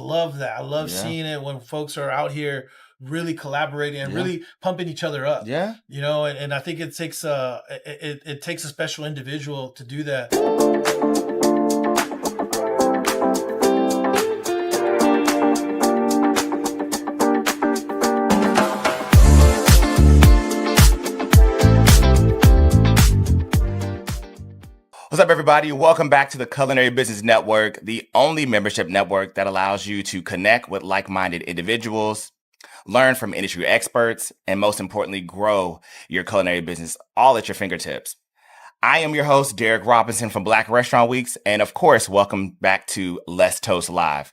Love that. I love seeing it when folks are out here really collaborating and really pumping each other up. Yeah. And I think it takes it takes a special individual to do that. What's up, everybody? Welcome back to the Culinary Business Network, the only membership network that allows you to connect with like-minded individuals, learn from industry experts, and most importantly, grow your culinary business all at your fingertips. I am your host, Derek Robinson from Black Restaurant Weeks, and of course, welcome back to Let's Toast Live.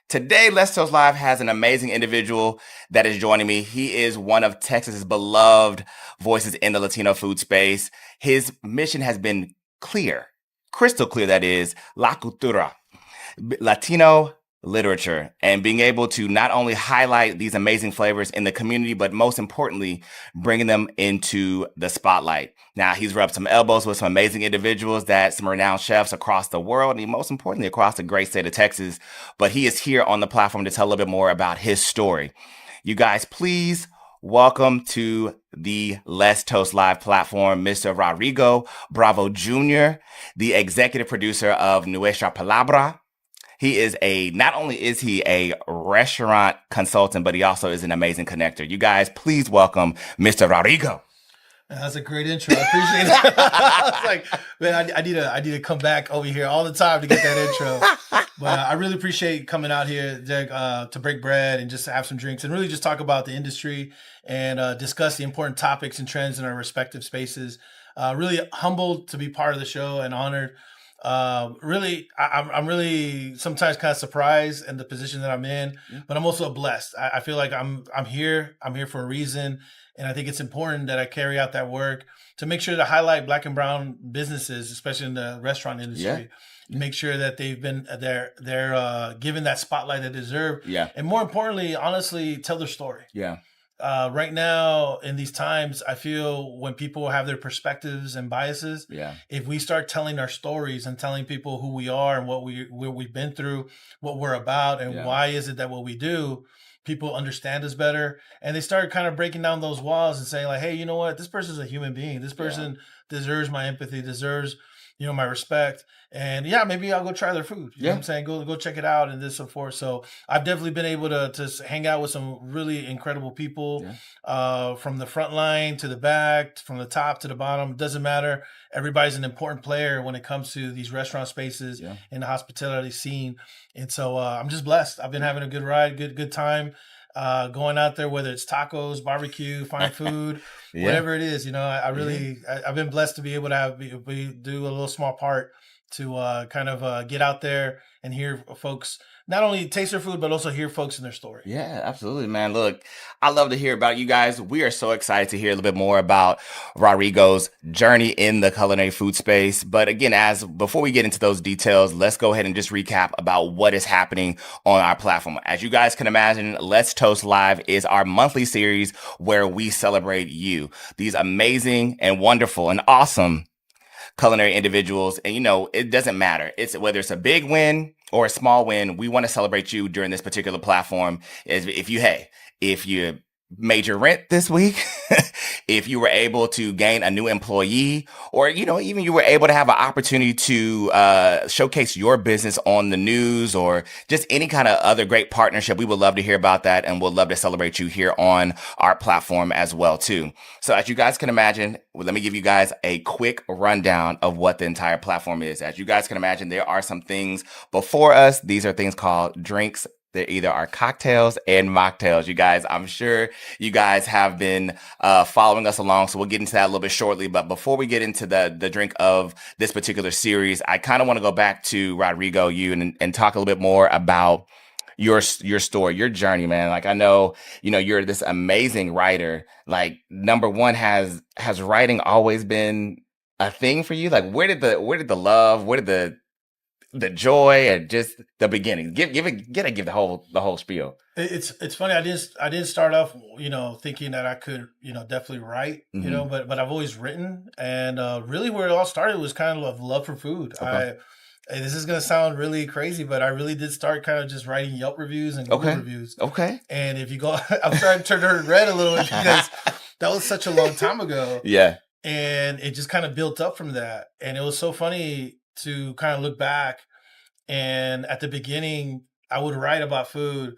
Today, Let's Toast Live has an amazing individual that is joining me. He is one of Texas's beloved voices in the Latino food space. His mission has been clear, crystal clear, that is, la cultura, Latino literature, and being able to not only highlight these amazing flavors in the community, but most importantly, bringing them into the spotlight. Now, he's rubbed some elbows with some amazing individuals, some renowned chefs across the world, and most importantly, across the great state of Texas. But he is here on the platform to tell a little bit more about his story. You guys, please welcome to the Let's Toast Live platform, Mr. Rodrigo Bravo Jr., the executive producer of Nuestra Palabra. Not only is he a restaurant consultant, but he also is an amazing connector. You guys, please welcome Mr. Rodrigo. That's a great intro. I appreciate it. I was like, man, I need to come back over here all the time to get that intro. But I really appreciate coming out here, Derek, to break bread and just have some drinks and really just talk about the industry and discuss the important topics and trends in our respective spaces. Really humbled to be part of the show and honored. I'm really sometimes kind of surprised in the position that I'm in, but I'm also blessed. I feel like I'm here for a reason. And I think it's important that I carry out that work to make sure to highlight Black and brown businesses, especially in the restaurant industry. Yeah. Make sure that they're given that spotlight they deserve. Yeah. And more importantly, honestly, tell their story. Yeah. Right now, in these times, I feel when people have their perspectives and biases, if we start telling our stories and telling people who we are and what we've been through, what we're about, and why is it that what we do, people understand us better. And they start kind of breaking down those walls and saying like, hey, you know what? This person's a human being. This person deserves my empathy, deserves, my respect. And maybe I'll go try their food. You know what I'm saying? Go check it out and this and so forth. So I've definitely been able to hang out with some really incredible people from the front line to the back, from the top to the bottom. It doesn't matter. Everybody's an important player when it comes to these restaurant spaces in the hospitality scene. And so I'm just blessed. I've been having a good ride, good time. Going out there, whether it's tacos, barbecue, fine food, whatever it is, I've been blessed to be able to do a little small part to kind of get out there and hear folks not only taste their food, but also hear folks in their story. Yeah, absolutely, man. Look, I love to hear about you guys. We are so excited to hear a little bit more about Rodrigo's journey in the culinary food space. But again, before we get into those details, let's go ahead and just recap about what is happening on our platform. As you guys can imagine, Let's Toast Live is our monthly series where we celebrate you, these amazing and wonderful and awesome culinary individuals. And it doesn't matter. Whether it's a big win or a small win, we want to celebrate you during this particular platform. If you made your rent this week, if you were able to gain a new employee, or, even you were able to have an opportunity to showcase your business on the news or just any kind of other great partnership, we would love to hear about that. And we'll love to celebrate you here on our platform as well, too. So as you guys can imagine, let me give you guys a quick rundown of what the entire platform is. As you guys can imagine, there are some things before us. These are things called drinks. They're either our cocktails and mocktails. You guys, I'm sure you guys have been following us along, so we'll get into that a little bit shortly. But before we get into the drink of this particular series, I kind of want to go back to Rodrigo, and talk a little bit more about your story, your journey, man. Like, I know, you're this amazing writer. Like, number one, has writing always been a thing for you? Like, where did the love, where did the joy and just the beginning? Give the whole spiel. It's funny. I didn't start off, thinking that I could, definitely write, but I've always written, and really where it all started was kind of love for food. Okay. Hey, this is gonna sound really crazy, but I really did start kind of just writing Yelp reviews and Google Okay. reviews. Okay. And if you go, I'm starting to turn red a little bit because that was such a long time ago. Yeah. And it just kind of built up from that. And it was so funny to kind of look back. And at the beginning, I would write about food,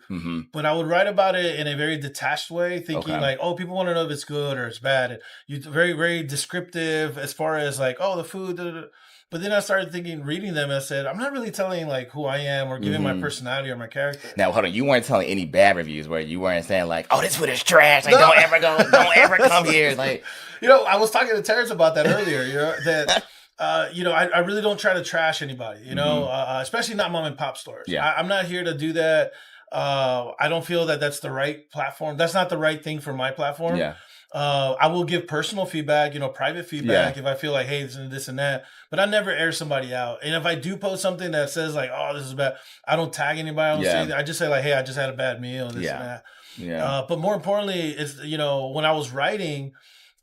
but I would write about it in a very detached way, thinking like, oh, people want to know if it's good or it's bad. And you very, very descriptive as far as like, oh, the food. Da, da, da. But then I started thinking, reading them, and I said, I'm not really telling like who I am or giving my personality or my character. Now, hold on. You weren't telling any bad reviews where you weren't saying like, oh, this food is trash. Like, don't ever come here. Like, I was talking to Terrence about that earlier, that I really don't try to trash anybody, especially not mom and pop stores. Yeah. I'm not here to do that. I don't feel that that's the right platform. That's not the right thing for my platform. Yeah. I will give personal feedback, private feedback if I feel like, hey, this and that. But I never air somebody out. And if I do post something that says like, oh, this is bad, I don't tag anybody. I don't say that. I just say like, hey, I just had a bad meal, this and that. Yeah. But more importantly, is when I was writing,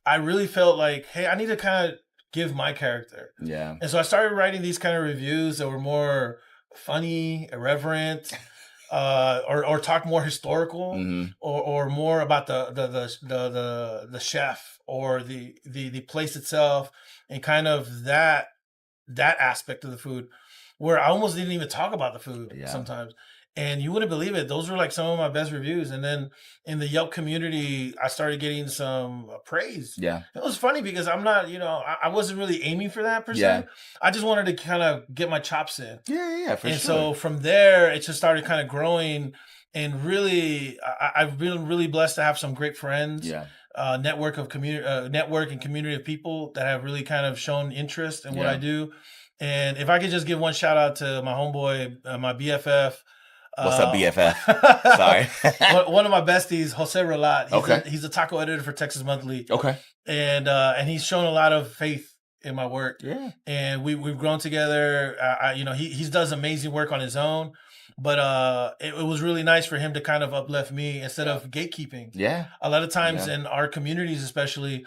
I really felt like, hey, I need to kind of give my character. Yeah. And so I started writing these kind of reviews that were more funny, irreverent, or talk more historical, or more about the chef or the place itself, and kind of that aspect of the food, where I almost didn't even talk about the food sometimes. And you wouldn't believe it. Those were like some of my best reviews. And then in the Yelp community, I started getting some praise. Yeah. It was funny because I'm not, I wasn't really aiming for that per se. I just wanted to kind of get my chops in. Yeah, for sure. And so from there, it just started kind of growing. And really, I've been really blessed to have some great friends. Yeah. Network and community of people that have really kind of shown interest in what I do. And if I could just give one shout out to my homeboy, my BFF. What's up, BFF? Sorry. One of my besties, Jose Relat. He's a taco editor for Texas Monthly. Okay. And he's shown a lot of faith in my work. Yeah. And we've grown together. He does amazing work on his own. But it was really nice for him to kind of uplift me instead of gatekeeping. Yeah. A lot of times in our communities, especially,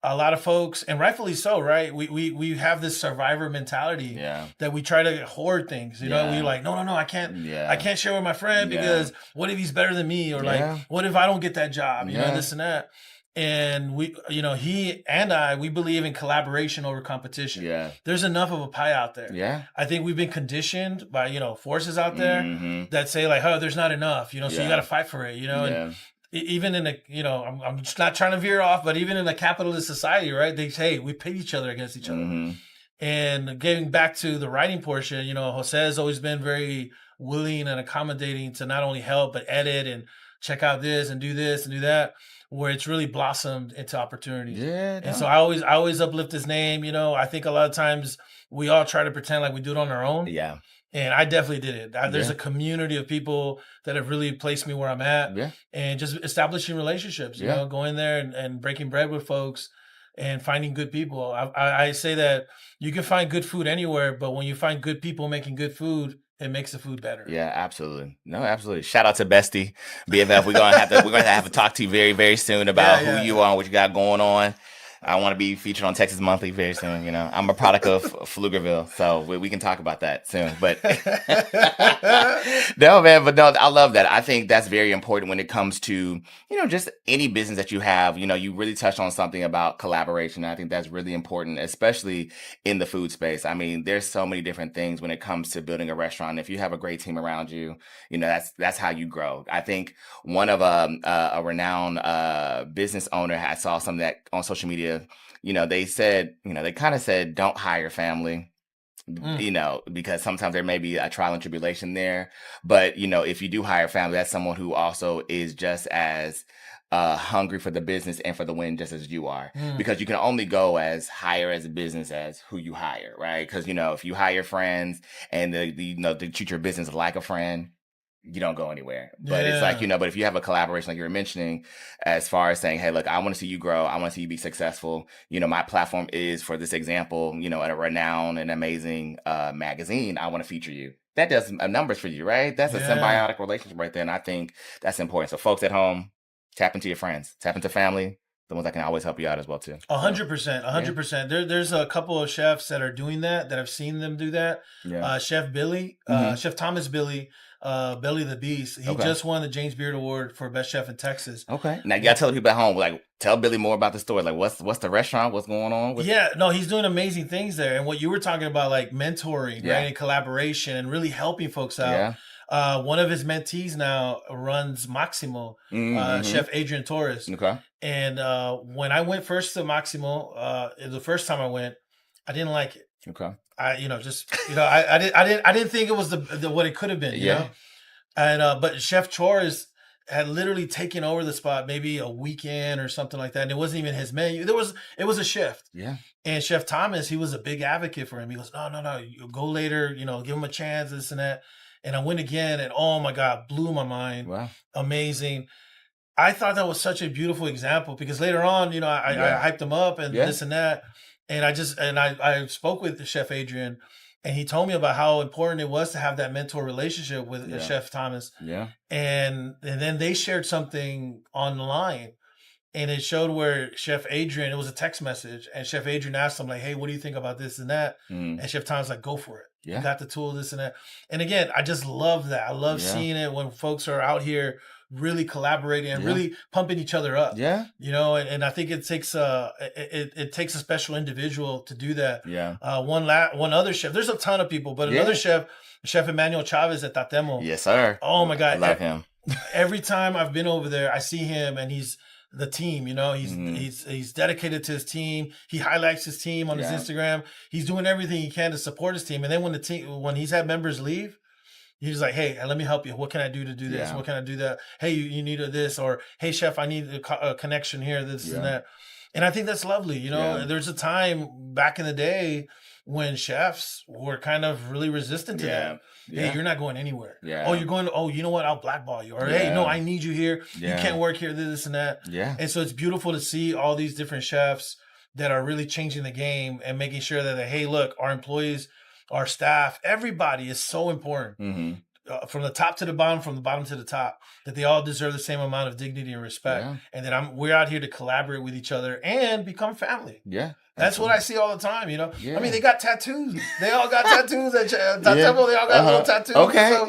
a lot of folks, and rightfully so, right? We have this survivor mentality that we try to hoard things. We're like, no, I can't. I can't share with my friend because what if he's better than me, or like, what if I don't get that job? This and that. And he and we believe in collaboration over competition. Yeah, there's enough of a pie out there. Yeah, I think we've been conditioned by forces out there that say like, oh, there's not enough. So you got to fight for it. And even in I'm just not trying to veer off, but even in a capitalist society, right? They say we pit each other against each other. And getting back to the writing portion, Jose has always been very willing and accommodating to not only help, but edit and check out this and do that, where it's really blossomed into opportunities. Yeah. And so I always uplift his name. I think a lot of times we all try to pretend like we do it on our own. Yeah. And I definitely did it. There's a community of people that have really placed me where I'm at. Yeah. And just establishing relationships, going there and breaking bread with folks and finding good people. I say that you can find good food anywhere, but when you find good people making good food, it makes the food better. Yeah, absolutely. No, absolutely. Shout out to Bestie, BFF. We're gonna have to talk to you very, very soon about who you are and what you got going on. I want to be featured on Texas Monthly very soon. I'm a product of Pflugerville, so we can talk about that soon. But no, man, I love that. I think that's very important when it comes to, just any business that you have. You really touched on something about collaboration. I think that's really important, especially in the food space. I mean, there's so many different things when it comes to building a restaurant. If you have a great team around you, that's how you grow. I think one of a renowned business owner, I saw something that on social media. They said, they kind of said, don't hire family, because sometimes there may be a trial and tribulation there. But, if you do hire family, that's someone who also is just as hungry for the business and for the win just as you are. Because you can only go as higher as a business as who you hire, right? Because, if you hire friends and they treat your business like a friend, you don't go anywhere. But it's like, but if you have a collaboration like you were mentioning, as far as saying, hey, look, I want to see you grow. I want to see you be successful. My platform is, for this example, at a renowned and amazing magazine. I want to feature you. That does numbers for you, right? That's a symbiotic relationship right there. And I think that's important. So folks at home, tap into your friends, tap into family, the ones that can always help you out as well too. 100%, 100%. There's a couple of chefs that are doing that I've seen them do that. Yeah. Chef Billy, Chef Thomas Billy, Billy the Beast. He just won the James Beard Award for Best Chef in Texas. Okay. Now you gotta tell the people at home, like, tell Billy more about the story. Like, what's the restaurant? What's going on with no, he's doing amazing things there. And what you were talking about, like mentoring, right, and collaboration, and really helping folks out. Yeah. One of his mentees now runs Maximo, Chef Adrian Torres. Okay. And when I went first to Maximo, the first time I went, I didn't like it. Okay. I didn't think it was the what it could have been. You know? And but Chef Torres had literally taken over the spot maybe a weekend or something like that, and it wasn't even his menu. It was a shift. Yeah. And Chef Thomas, he was a big advocate for him. He goes, no, you go later. Give him a chance, this and that. And I went again, and oh my God, blew my mind. Wow. Amazing. I thought that was such a beautiful example because later on, I hyped him up and this and that. And I spoke with Chef Adrian, and he told me about how important it was to have that mentor relationship with Chef Thomas. Yeah. And then they shared something online, and it showed where Chef Adrian, it was a text message, and Chef Adrian asked him like, hey, what do you think about this and that? And Chef Thomas like, go for it. Yeah. You got the tool, this and that. And again, I just love that. I love seeing it when folks are out here really collaborating and really pumping each other up. Yeah. And I think it takes it takes a special individual to do that. Yeah. One other chef. There's a ton of people, but another chef, Chef Emmanuel Chavez at Tatemo. Yes, sir. Oh my God. I love him. Every time I've been over there, I see him, and he's the team, he's dedicated to his team. He highlights his team on his Instagram. He's doing everything he can to support his team. And then when he's had members leave, he's like, hey, let me help you. What can I do to do this? What can I do that? Hey, you need this, or hey, chef, I need a connection here, this and that. And I think that's lovely. There's a time back in the day when chefs were kind of really resistant to that. Hey, you're not going anywhere. Yeah. Oh, you're going to, you know what? I'll blackball you. Or, hey, no, I need you here. Yeah. You can't work here, this and that. Yeah. And so it's beautiful to see all these different chefs that are really changing the game and making sure that, hey, look, our employees, our staff, everybody is so important. Mm-hmm. From the top to the bottom, from the bottom to the top, that they all deserve the same amount of dignity and respect. Yeah. And that we're out here to collaborate with each other and become family. Yeah. That's what I see all the time, Yeah. I mean, they got tattoos. They all got tattoos at Tatemo. They all got little tattoos. Okay. So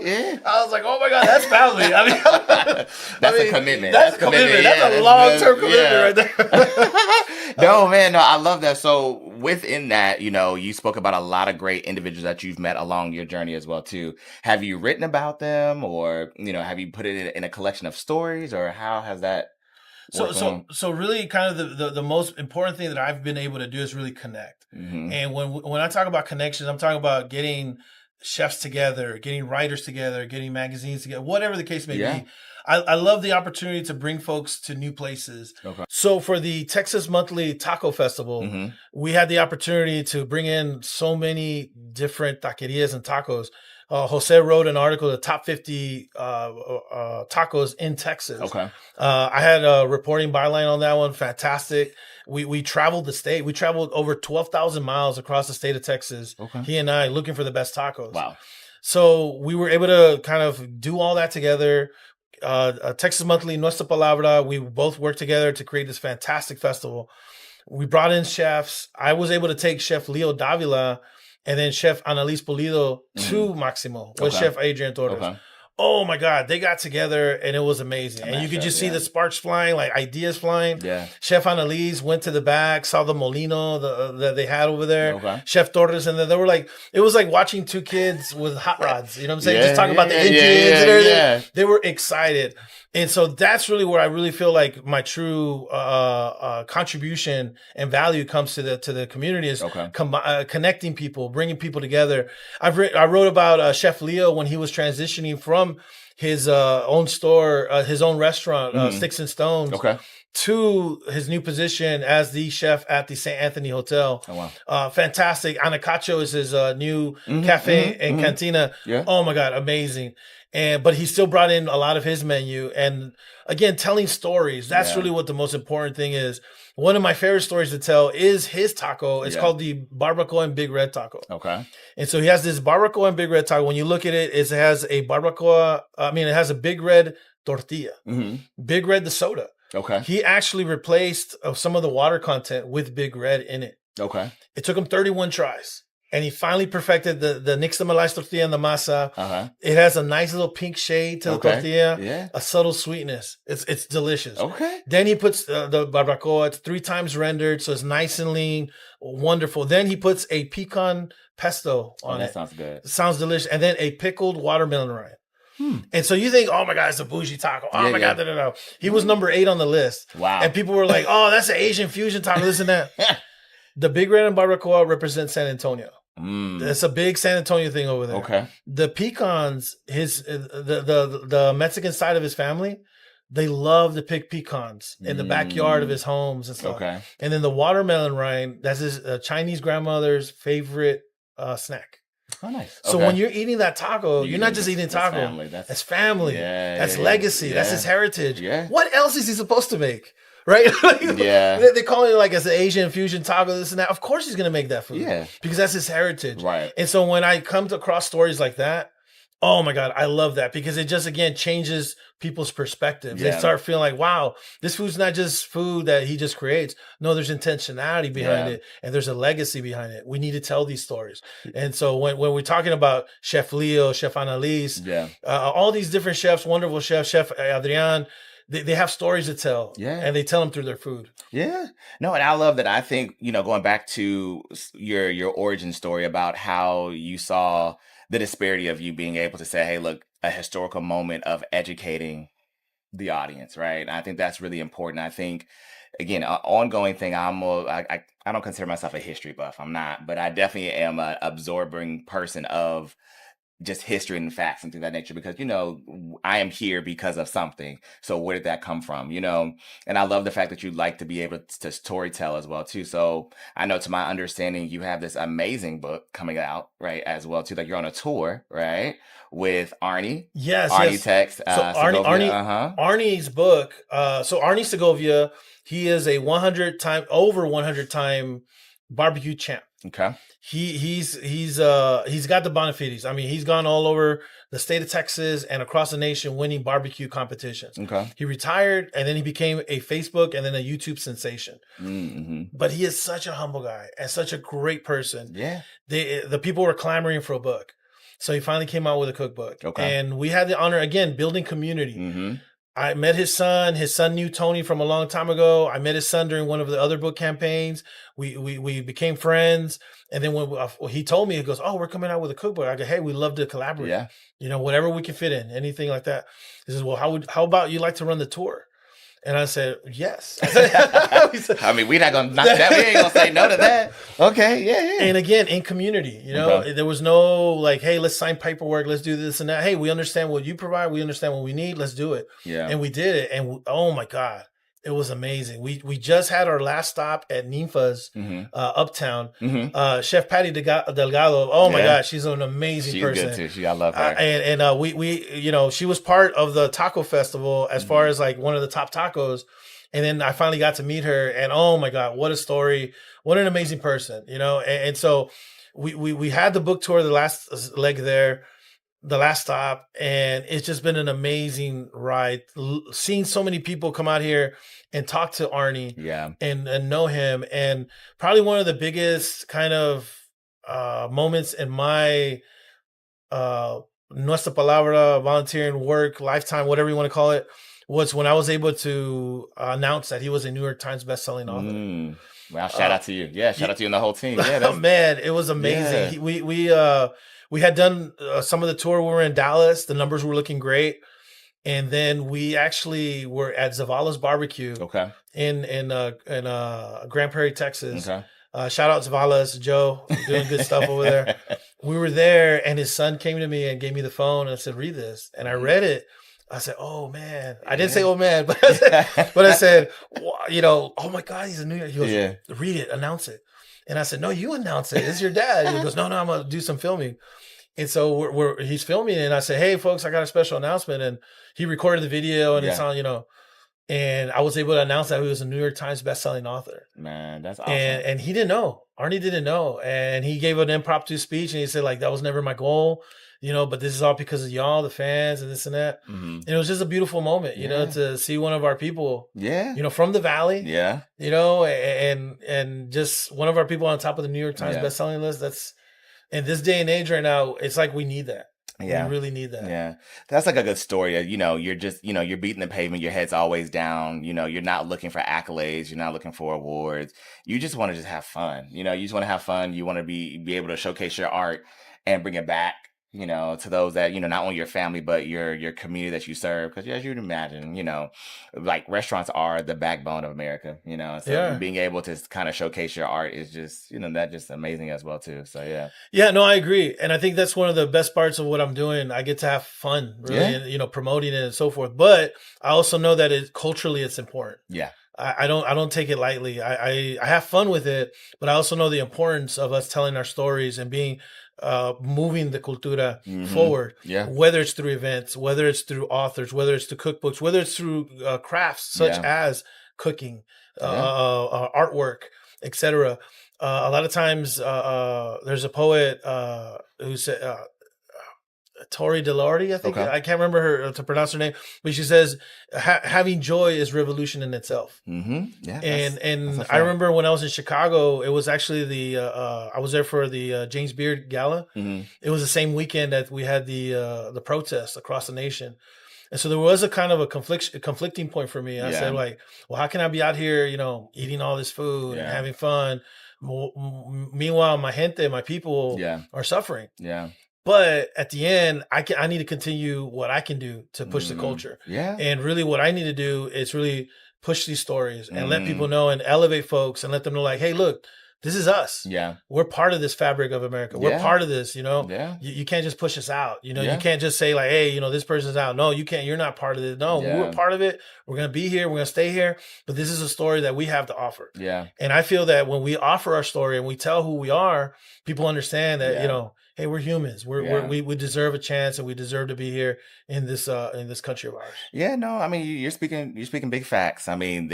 I was like, oh my God, that's family. I mean, that's a commitment. That's a commitment. That's a long-term commitment right there. No, man, no, I love that. So within that, you spoke about a lot of great individuals that you've met along your journey as well, too. Have you written about them, or, have you put it in a collection of stories, or how has that? So really kind of the most important thing that I've been able to do is really connect. Mm-hmm. And when I talk about connections, I'm talking about getting chefs together, getting writers together, getting magazines together, whatever the case may be. I love the opportunity to bring folks to new places. Okay. So for the Texas Monthly Taco Festival, we had the opportunity to bring in so many different taquerias and tacos. Jose wrote an article, the top 50 tacos in Texas. Okay. I had a reporting byline on that one. Fantastic. We traveled the state. We traveled over 12,000 miles across the state of Texas. Okay. He and I looking for the best tacos. Wow. So we were able to kind of do all that together. Texas Monthly, Nuestra Palabra, we both worked together to create this fantastic festival. We brought in chefs. I was able to take Chef Leo Davila and then Chef Annalise Pulido to Maximo with Chef Adrian Torres. Okay. Oh my God, they got together and it was amazing. And you could just see the sparks flying, like ideas flying. Yeah. Chef Annalise went to the back, saw the molino that they had over there. Okay. Chef Torres, and then they were like, it was like watching two kids with hot rods. You know what I'm saying? Just talking about the engines and everything. Yeah. They were excited. And so that's really where I really feel like my true contribution and value comes to the community is connecting people, bringing people together. I wrote about Chef Leo when he was transitioning from his own store, his own restaurant, Sticks and Stones, to his new position as the chef at the St. Anthony Hotel. Oh, wow. Fantastic. Anacacho is his new cafe and cantina. Yeah. Oh my God, amazing. But he still brought in a lot of his menu. And again, telling stories. That's really what the most important thing is. One of my favorite stories to tell is his taco. It's called the Barbacoa and Big Red Taco. Okay. And so he has this Barbacoa and Big Red Taco. When you look at it, it has a Barbacoa. It has a Big Red tortilla. Mm-hmm. Big Red the soda. Okay. He actually replaced some of the water content with Big Red in it. Okay. It took him 31 tries. And he finally perfected the nixtamalized tortilla and the masa. Uh-huh. It has a nice little pink shade to the tortilla. Yeah. A subtle sweetness. It's delicious. Okay. Then he puts the barbacoa. It's 3 times rendered, so it's nice and lean. Wonderful. Then he puts a pecan pesto on it. That sounds good. It sounds delicious. And then a pickled watermelon rind. And so you think, oh my God, it's a bougie taco. Oh my God, no. He was number 8 on the list. Wow. And people were like, oh, that's an Asian fusion taco, this and that. The Big Red and barbacoa represent San Antonio. It's a big San Antonio thing over there. Okay. The pecans, the Mexican side of his family, they love to pick pecans in the backyard of his homes and stuff. Okay. And then the watermelon rind, that's his Chinese grandmother's favorite snack. Oh, nice. So when you're eating that taco, you're not just eating taco. Family. That's family. Yeah, that's legacy. Yeah. That's his heritage. Yeah. What else is he supposed to make? Right? Yeah. They call it like as an Asian fusion taco, this and that. Of course he's going to make that food. Yeah. Because that's his heritage. Right. And so when I come across stories like that, oh my God, I love that because it just, again, changes people's perspective. Yeah. They start feeling like, wow, this food's not just food that he just creates. No, there's intentionality behind it and there's a legacy behind it. We need to tell these stories. And so when we're talking about Chef Leo, Chef Annalise, all these different chefs, wonderful chefs, Chef Adrian, they have stories to tell. Yeah. And they tell them through their food. Yeah. No, and I love that. I think, going back to your origin story about how you saw the disparity of you being able to say, hey, look, a historical moment of educating the audience, right? And I think that's really important. I think, again, an ongoing thing, I don't consider myself a history buff. I'm not, but I definitely am an absorbing person of just history and facts and things of that nature, because, I am here because of something. So where did that come from? And I love the fact that you like to be able to story tell as well too. So I know, to my understanding, you have this amazing book coming out, right, as well too, like you're on a tour, right, with Arnie. Yes. ArnieTex. So Arnie's book. So Arnie Segovia, he is a over 100 time barbecue champ. Okay. He's got the bona fides. I mean, he's gone all over the state of Texas and across the nation winning barbecue competitions. Okay. He retired and then he became a Facebook and then a YouTube sensation. Mm-hmm. But he is such a humble guy and such a great person. Yeah. The people were clamoring for a book. So he finally came out with a cookbook. Okay. And we had the honor, again, building community. Mm-hmm. I met his son. His son knew Tony from a long time ago. I met his son during one of the other book campaigns. We became friends. And then when he told me, he goes, "Oh, we're coming out with a cookbook." I go, "Hey, we'd love to collaborate. Yeah. Whatever we can fit in, anything like that." He says, "Well, how about you like to run the tour?" And I said, "Yes." I mean, we're not gonna knock that. We ain't gonna say no to that. Okay, yeah. And again, in community, there was no like, "Hey, let's sign paperwork, let's do this and that." Hey, we understand what you provide, we understand what we need, let's do it. Yeah. And we did it, and oh my God, it was amazing. We just had our last stop at Ninfa's Uptown. Mm-hmm. Chef Patty Delgado. Oh my God, she's an amazing person. She's good too. I love her. And we she was part of the taco festival as far as like one of the top tacos. And then I finally got to meet her, and oh my God, what a story! What an amazing person, And so we had the book tour, the last leg there, the last stop, and it's just been an amazing ride. Seeing so many people come out here and talk to Arnie, and know him, and probably one of the biggest kind of moments in my Nuestra Palabra volunteering work, lifetime, whatever you want to call it, was when I was able to announce that he was a New York Times bestselling author. Wow! Shout out to you. Yeah, shout out to you and the whole team. Yeah, man, it was amazing. Yeah. We had done some of the tour. We were in Dallas. The numbers were looking great. And then we actually were at Zavala's Barbecue in Grand Prairie, Texas. Okay. Shout out Zavala's, Joe, doing good stuff over there. We were there, and his son came to me and gave me the phone and said, "Read this." And I read it. I said, "Oh man!" I didn't say "oh man," but I said, "Oh my God, he's a New York." He goes, "Read it, announce it." And I said, "No, you announce it. It's your dad." He goes, "No, I'm gonna do some filming." And so he's filming, and I said, "Hey, folks, I got a special announcement." And he recorded the video, and it's on, and I was able to announce that he was a New York Times bestselling author. Man, that's awesome. And he didn't know. Arnie didn't know. And he gave an impromptu speech, and he said, like, that was never my goal. but this is all because of y'all, the fans, and this and that. And it was just a beautiful moment, to see one of our people, from the Valley, and just one of our people on top of the New York Times bestselling list. That's, in this day and age right now, it's like we need that. Yeah. We really need that. Yeah. That's like a good story. You're just, you're beating the pavement. Your head's always down. You're not looking for accolades. You're not looking for awards. You just want to just have fun. You just want to have fun. You want to be able to showcase your art and bring it back, to those that, not only your family, but your community that you serve. Because as you'd imagine, like restaurants are the backbone of America, so being able to kind of showcase your art is just, that's just amazing as well too. So yeah, no, I agree. And I think that's one of the best parts of what I'm doing. I get to have fun really, and, promoting it and so forth. But I also know that culturally it's important. Yeah. I don't take it lightly. I have fun with it, but I also know the importance of us telling our stories and being moving the cultura forward. Yeah. Whether it's through events, whether it's through authors, whether it's through cookbooks, whether it's through crafts such as cooking, artwork, etc. A lot of times, there's a poet who said. Tori Delordi, I think. Okay. I can't remember to pronounce her name, but she says, having joy is revolution in itself. Yeah, and I remember when I was in Chicago, it was actually I was there for the James Beard Gala. It was the same weekend that we had the protests across the nation. And so there was a kind of a conflicting point for me. I said, like, well, how can I be out here, eating all this food and having fun? Meanwhile, my gente, my people are suffering. Yeah. But at the end, I need to continue what I can do to push the culture. Yeah. And really what I need to do is really push these stories and let people know and elevate folks and let them know, like, hey, look, this is us. Yeah. We're part of this fabric of America. We're part of this, Yeah. You can't just push us out. You can't just say like, hey, this person's out. No, you can't. You're not part of it. No, we're part of it. We're going to be here. We're going to stay here. But this is a story that we have to offer. Yeah. And I feel that when we offer our story and we tell who we are, people understand that, hey, we're humans. We deserve a chance, and we deserve to be here in this country of ours. Yeah, no, I mean, you're speaking big facts. I mean,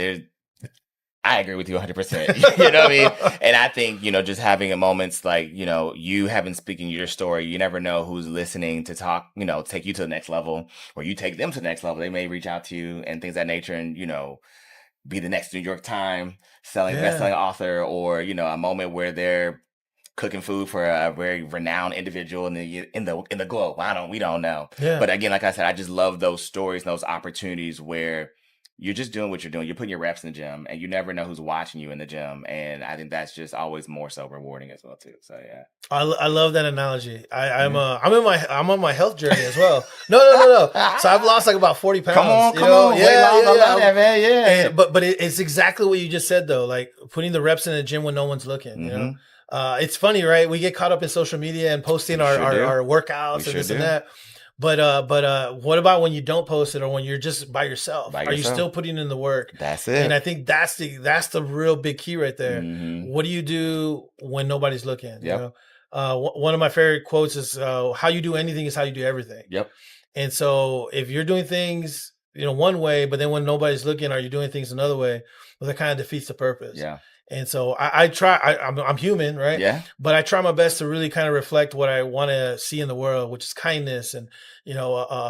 I agree with you 100%. You know what I mean? And I think, just having a moments like, you having speaking your story, you never know who's listening to talk, take you to the next level, or you take them to the next level. They may reach out to you and things of that nature, and, be the next New York Times best-selling author, or, a moment where they're cooking food for a very renowned individual in the globe. We don't know. Yeah. But again, like I said, I just love those stories and those opportunities where you're just doing what you're doing. You're putting your reps in the gym, and you never know who's watching you in the gym. And I think that's just always more so rewarding as well too. So yeah, I love that analogy. I'm on my health journey as well. No. So I've lost like about 40 pounds. Come on. Yeah. I love that, man. Yeah. But it's exactly what you just said though. Like putting the reps in the gym when no one's looking. It's funny, right? We get caught up in social media and posting our workouts and this and that. But what about when you don't post it, or when you're just by yourself? Are you still putting in the work? That's it. And I think that's the real big key right there. What do you do when nobody's looking? Yep. One of my favorite quotes is, how you do anything is how you do everything. Yep. And so if you're doing things, one way, but then when nobody's looking, are you doing things another way? Well, that kind of defeats the purpose. Yeah. And so I try, I'm human, right? Yeah. But I try my best to really kind of reflect what I want to see in the world, which is kindness and,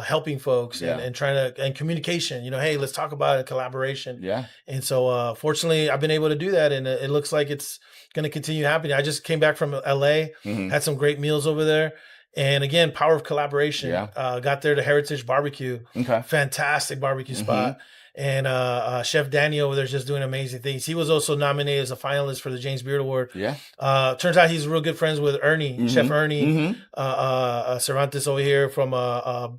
helping folks and trying to, and communication, hey, let's talk about it, collaboration. Yeah. And so, fortunately I've been able to do that, and it looks like it's going to continue happening. I just came back from LA, had some great meals over there. And again, power of collaboration. Yeah. Got there to Heritage Barbecue. Okay. Fantastic barbecue spot. And Chef Danny over there is just doing amazing things. He was also nominated as a finalist for the James Beard Award. Yeah. Turns out he's real good friends with Ernie, Chef Ernie Cervantes over here from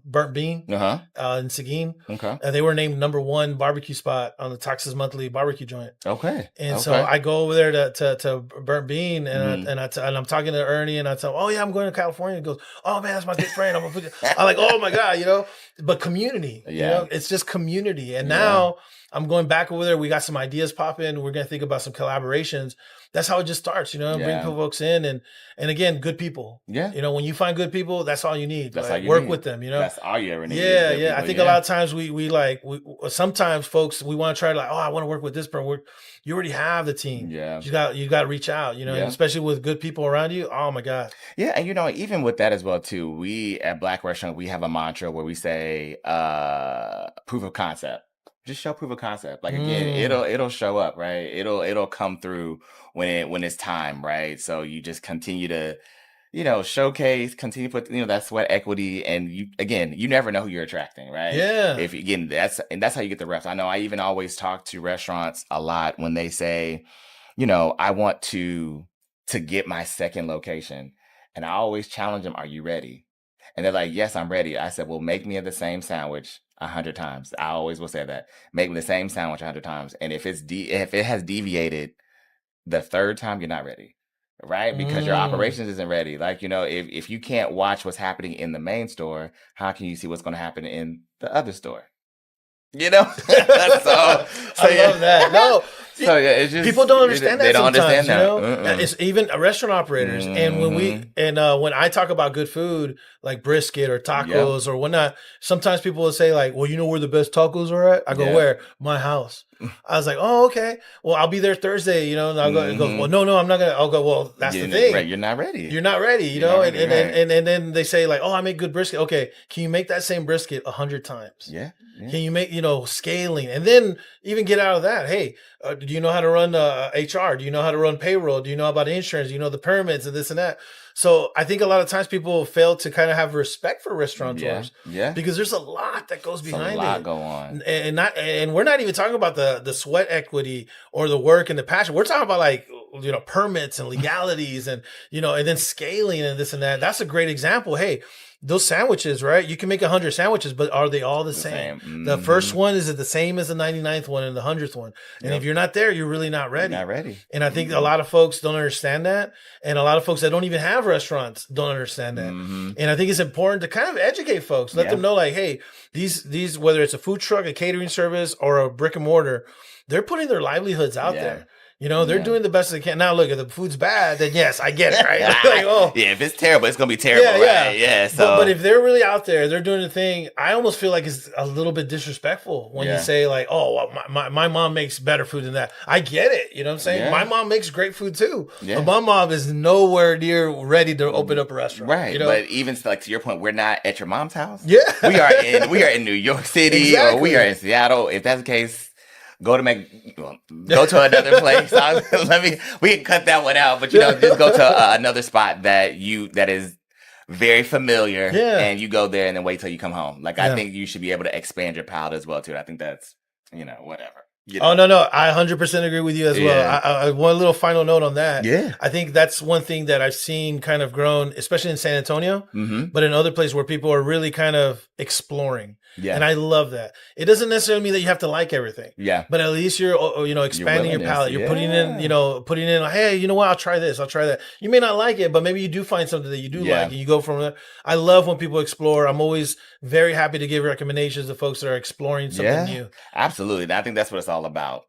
Burnt Bean in Seguin. Okay. They were named #1 barbecue spot on the Texas Monthly barbecue joint. Okay. And so I go over there to Burnt Bean, and I'm talking to Ernie, and I tell him, oh yeah, I'm going to California. He goes, oh man, that's my good friend. I'm like, oh my God, But community, it's just community. And now now I'm going back over there. We got some ideas popping. We're going to think about some collaborations. That's how it just starts, bring folks in and again, good people. Yeah. When you find good people, that's all you need. That's like, all you work need. with them, That's all you ever need. Yeah. People, I think a lot of times we sometimes folks, we want to try to I want to work with this person. You already have the team. Yeah. You got to reach out, and especially with good people around you. Oh my God. Yeah. And even with that as well too, we at Black Restaurant, we have a mantra where we say, proof of concept. Just show proof of concept. Like again, it'll show up, right? It'll come through when it's time, right? So you just continue to, showcase, continue to put, that sweat equity, and you never know who you're attracting, right? Yeah. If again, that's how you get the refs. I know I even always talk to restaurants a lot when they say, I want to get my second location, and I always challenge them, are you ready? And they're like, yes, I'm ready. I said, well, make me the same sandwich 100 times. I always will say that. Make me the same sandwich 100 times. And if it has deviated the third time, you're not ready, right? Because your operations isn't ready. Like, if you can't watch what's happening in the main store, how can you see what's going to happen in the other store? So I love that. No. So yeah, it's just people don't understand that. They don't understand that. It's even restaurant operators, and when I talk about good food like brisket or tacos or whatnot, sometimes people will say like, "Well, where the best tacos are at?" I go, "Where? My house." I was like, "Oh, okay. Well, I'll be there Thursday." And I'll go. It goes, "Well, no, I'm not gonna." I'll go, "Well, that's the thing. Right, you're not ready. You're not ready." And then they say like, "Oh, I make good brisket." Okay, can you make that same brisket 100 times? Yeah. Can you make scaling, and then even get out of that? Hey, do you know how to run HR? Do you know how to run payroll? Do you know about insurance? Do you know the permits and this and that? So I think a lot of times people fail to kind of have respect for restaurateurs, because there's a lot that goes behind it. A lot go on, and we're not even talking about the sweat equity or the work and the passion. We're talking about like permits and legalities and and then scaling and this and that. That's a great example. Hey, those sandwiches, right? You can make 100 sandwiches, but are they all the same? Mm-hmm. The first one, is it the same as the 99th one and the 100th one? And if you're not there, you're really not ready. You're not ready. And I think a lot of folks don't understand that. And a lot of folks that don't even have restaurants don't understand that. Mm-hmm. And I think it's important to kind of educate folks. Let them know like, hey, these, whether it's a food truck, a catering service, or a brick and mortar, they're putting their livelihoods out there. They're doing the best they can. Now, look, if the food's bad, then yes, I get it, right? Like, if it's terrible, it's going to be terrible, right? Yeah. So, but if they're really out there, they're doing the thing, I almost feel like it's a little bit disrespectful when you say like, oh, well, my mom makes better food than that. I get it. You know what I'm saying? Yeah. My mom makes great food too. Yeah. But my mom is nowhere near ready to open up a restaurant. Right. But even like to your point, we're not at your mom's house. Yeah. We are in New York City or we are in Seattle. If that's the case, go to another place. We can cut that one out, but just go to another spot that is very familiar, and you go there and then wait till you come home. Like I think you should be able to expand your palate as well too. I think that's whatever. Oh no, I 100% agree with you as well. I one little final note on that. Yeah, I think that's one thing that I've seen kind of grown, especially in San Antonio, but in other places where people are really kind of exploring. Yeah. And I love that. It doesn't necessarily mean that you have to like everything. Yeah. But at least you're, expanding your palate. You're putting in, hey, you know what? I'll try this. I'll try that. You may not like it, but maybe you do find something that you do like, and you go from there. I love when people explore. I'm always very happy to give recommendations to folks that are exploring something new. Absolutely. And I think that's what it's all about.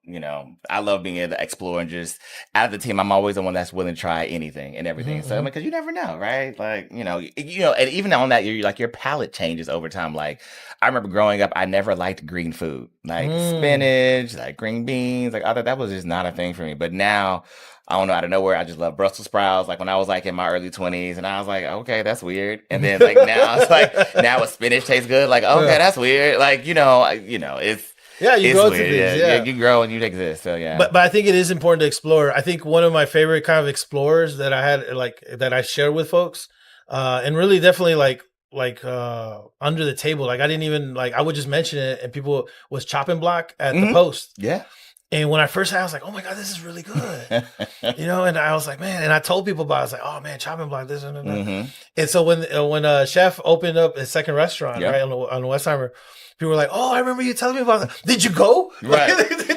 I love being able to explore, and just out of the team, I'm always the one that's willing to try anything and everything. Mm-hmm. So because you never know, right? Like, and even on that, you're like, your palate changes over time. Like, I remember growing up, I never liked green food, like spinach, like green beans, like that was just not a thing for me. But now, I don't know, out of nowhere, I just love Brussels sprouts. Like when I was like in my early 20s, and I was like, okay, that's weird. And then like now it's like, now a spinach tastes good. Like, okay, that's weird. Like, it's you grow to things. You grow and you exist. So yeah. But I think it is important to explore. I think one of my favorite kind of explorers that I had, like that I share with folks, and really definitely like under the table. Like I didn't even I would just mention it, and people was Chopping Block at the Post. Yeah. And when I first had it, I was like, oh my God, this is really good. And I was like, man, and I told people about it. I was like, oh man, Chopping Block, this and that. Mm-hmm. And so when Chef opened up his second restaurant, right, on the Westheimer, people were like, "Oh, I remember you telling me about that. Did you go? Right.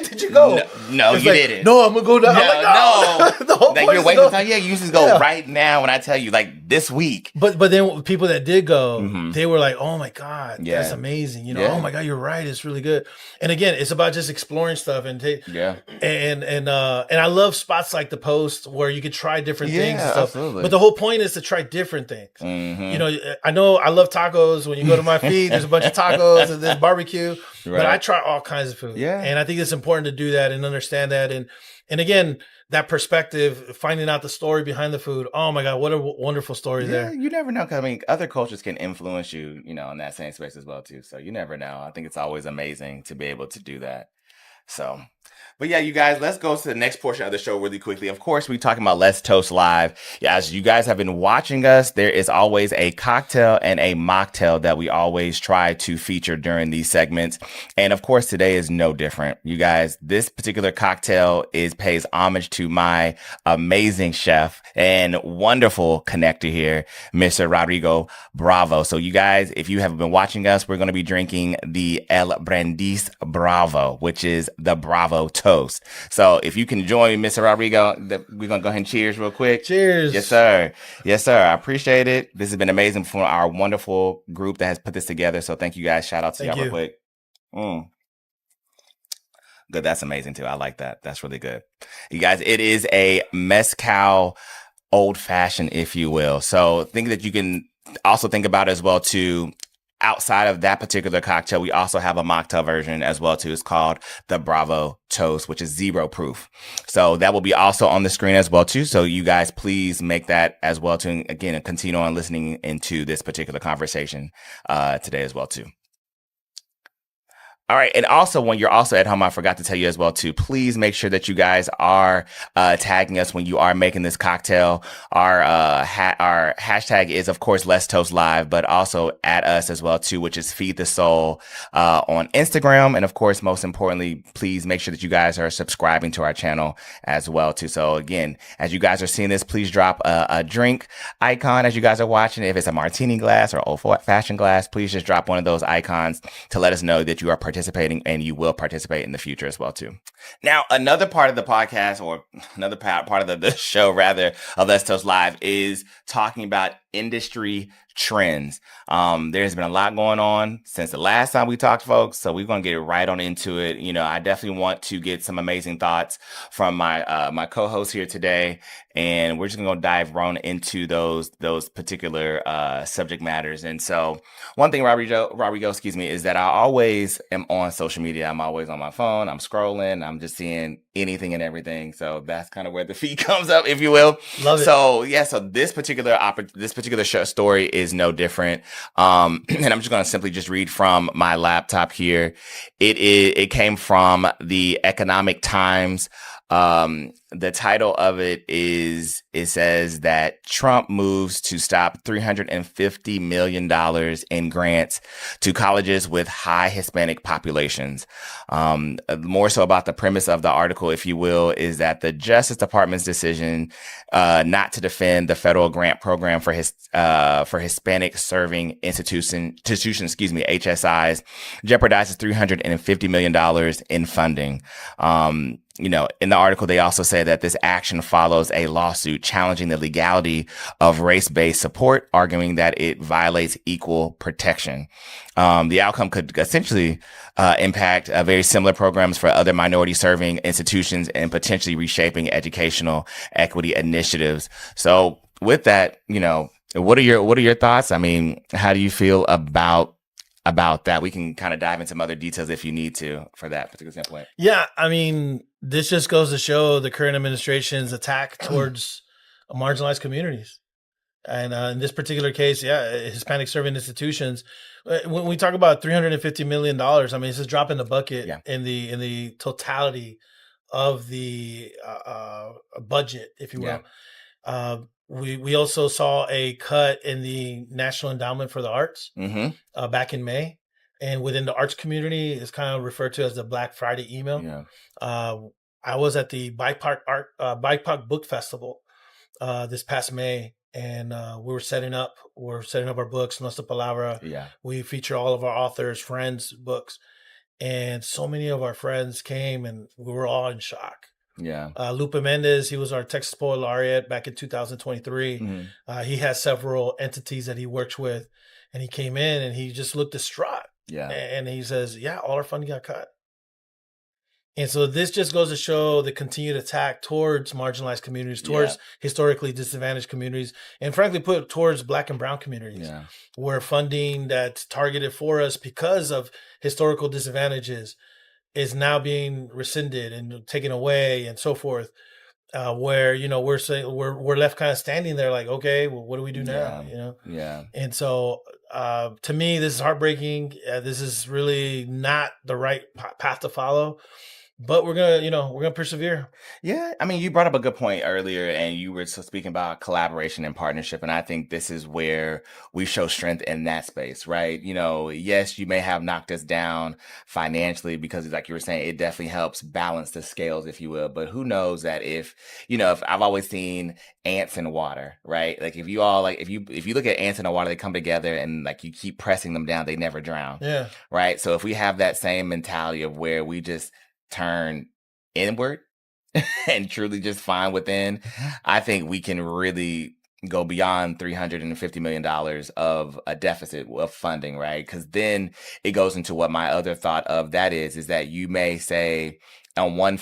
Did you go? No, you didn't. No, I'm gonna go down. No, I'm like, no. The whole like point you're is waiting to tell you usually just go right now when I tell you, like this week. But then people that did go, they were like, "Oh my God, that's amazing." You know, oh my God, you're right. It's really good. And again, it's about just exploring stuff and and I love spots like the Post where you could try different things and stuff. Absolutely. But the whole point is to try different things. You know, I love tacos. When you go to my feed, there's a bunch of tacos and there's barbecue. Right. But I try all kinds of food. Yeah. And I think it's important to do that and understand that. And again, that perspective, finding out the story behind the food. Oh my God, what a wonderful story there. You never know. 'Cause I mean, other cultures can influence you, you know, in that same space as well too. So you never know. I think it's always amazing to be able to do that. So, but yeah, you guys, let's go to the next portion of the show really quickly. Of course, we're talking about Let's Toast Live. Yeah, as you guys have been watching us, there is always a cocktail and a mocktail that we always try to feature during these segments. And of course, today is no different. You guys, this particular cocktail pays homage to my amazing chef and wonderful connector here, Mr. Rodrigo Bravo. So you guys, if you have been watching us, we're going to be drinking the Brindis Bravo, which is the Bravo toast. So if you can join me, Mr. Rodrigo, we're going to go ahead and cheers real quick. Cheers. Yes, sir. Yes, sir. I appreciate it. This has been amazing for our wonderful group that has put this together. So thank you guys. Shout out to y'all real quick. Good. That's amazing too. I like that. That's really good. You guys, it is a mezcal old fashioned, if you will. So think that you can also think about it as well too. Outside of that particular cocktail, we also have a mocktail version as well too. It's called the Bravo Toast, which is 0 proof. So that will be also on the screen as well too. So you guys please make that as well too. And again, continue on listening into this particular conversation today as well too. All right. And also, when you're also at home, I forgot to tell you as well, too, please make sure that you guys are tagging us when you are making this cocktail. Our hashtag is, of course, Let's Toast Live, but also at us as well, too, which is Feed the Soul on Instagram. And of course, most importantly, please make sure that you guys are subscribing to our channel as well, too. So again, as you guys are seeing this, please drop a drink icon as you guys are watching. If it's a martini glass or old-fashioned glass, please just drop one of those icons to let us know that you are participating and you will participate in the future as well too. Now, another part of the podcast or another part of the show rather of Let's Toast Live is talking about industry trends. There's been a lot going on since the last time we talked, folks. So we're going to get right on into it. You know, I definitely want to get some amazing thoughts from my co-host here today. And we're just going to dive right into those particular subject matters. And so one thing, Rodrigo, is that I always am on social media. I'm always on my phone. I'm scrolling. I'm just seeing anything and everything. So that's kind of where the feed comes up, if you will. Love it. So yeah, so this particular story is no different. And I'm just going to simply just read from my laptop here. It came from the Economic Times. The title of it says that Trump moves to stop $350 million in grants to colleges with high Hispanic populations. More so about the premise of the article, if you will, is that the Justice Department's decision not to defend the federal grant program for Hispanic serving institutions, HSIs, jeopardizes $350 million in funding. You know, in the article, they also say that this action follows a lawsuit challenging the legality of race-based support, arguing that it violates equal protection. The outcome could essentially impact very similar programs for other minority-serving institutions and potentially reshaping educational equity initiatives. So with that, you know, what are your thoughts? I mean, how do you feel about that? We can kind of dive into some other details if you need to for that particular standpoint. Yeah, I mean, this just goes to show the current administration's attack towards marginalized communities. And in this particular case, Hispanic serving institutions. When we talk about $350 million, I mean, it's just drop in the bucket in the totality of the budget, if you will. Yeah. We also saw a cut in the National Endowment for the Arts back in May. And within the arts community, it's kind of referred to as the Black Friday email. Yeah. I was at the BIPOC Book Festival this past May, and we're setting up our books, Nuestra Palabra. Yeah. We feature all of our authors, friends' books, and so many of our friends came, and we were all in shock. Yeah. Lupe Mendez, he was our Texas Poet Laureate back in 2023. Mm-hmm. He has several entities that he works with, and he came in and he just looked distraught. Yeah. And he says, yeah, all our funding got cut. And so this just goes to show the continued attack towards marginalized communities, towards historically disadvantaged communities, and frankly put towards Black and brown communities, where funding that's targeted for us because of historical disadvantages is now being rescinded and taken away and so forth. Where, you know, we're saying we're left kind of standing there like, okay, well, what do we do now? You know? Yeah. And so to me, this is heartbreaking. This is really not the right path to follow. But we're gonna persevere. Yeah, I mean, you brought up a good point earlier, and you were speaking about collaboration and partnership, and I think this is where we show strength in that space, right? You know, yes, you may have knocked us down financially because, like you were saying, it definitely helps balance the scales, if you will. But who knows that if I've always seen ants in water, right? Like if you look at ants in the water, they come together and like you keep pressing them down, they never drown. Yeah. Right. So if we have that same mentality of where we just turn inward and truly just find within, I think we can really go beyond $350 million of a deficit of funding, right? Because then it goes into what my other thought of that is that you may say on one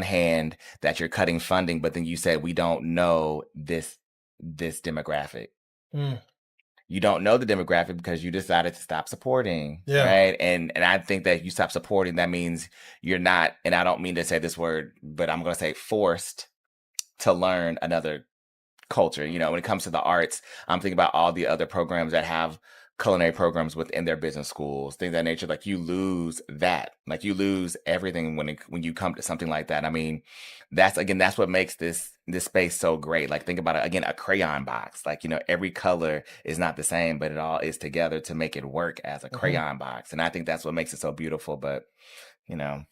hand that you're cutting funding, but then you said we don't know this demographic. You don't know the demographic because you decided to stop supporting, right? And I think that you stop supporting, that means you're not, and I don't mean to say this word, but I'm going to say forced to learn another culture. You know, when it comes to the arts, I'm thinking about all the other programs that have culinary programs within their business schools, things of that nature. Like you lose that, like you lose everything when you come to something like that. I mean, that's what makes this space so great. Like think about it again, a crayon box, like, you know, every color is not the same, but it all is together to make it work as a crayon box. And I think that's what makes it so beautiful. But, you know,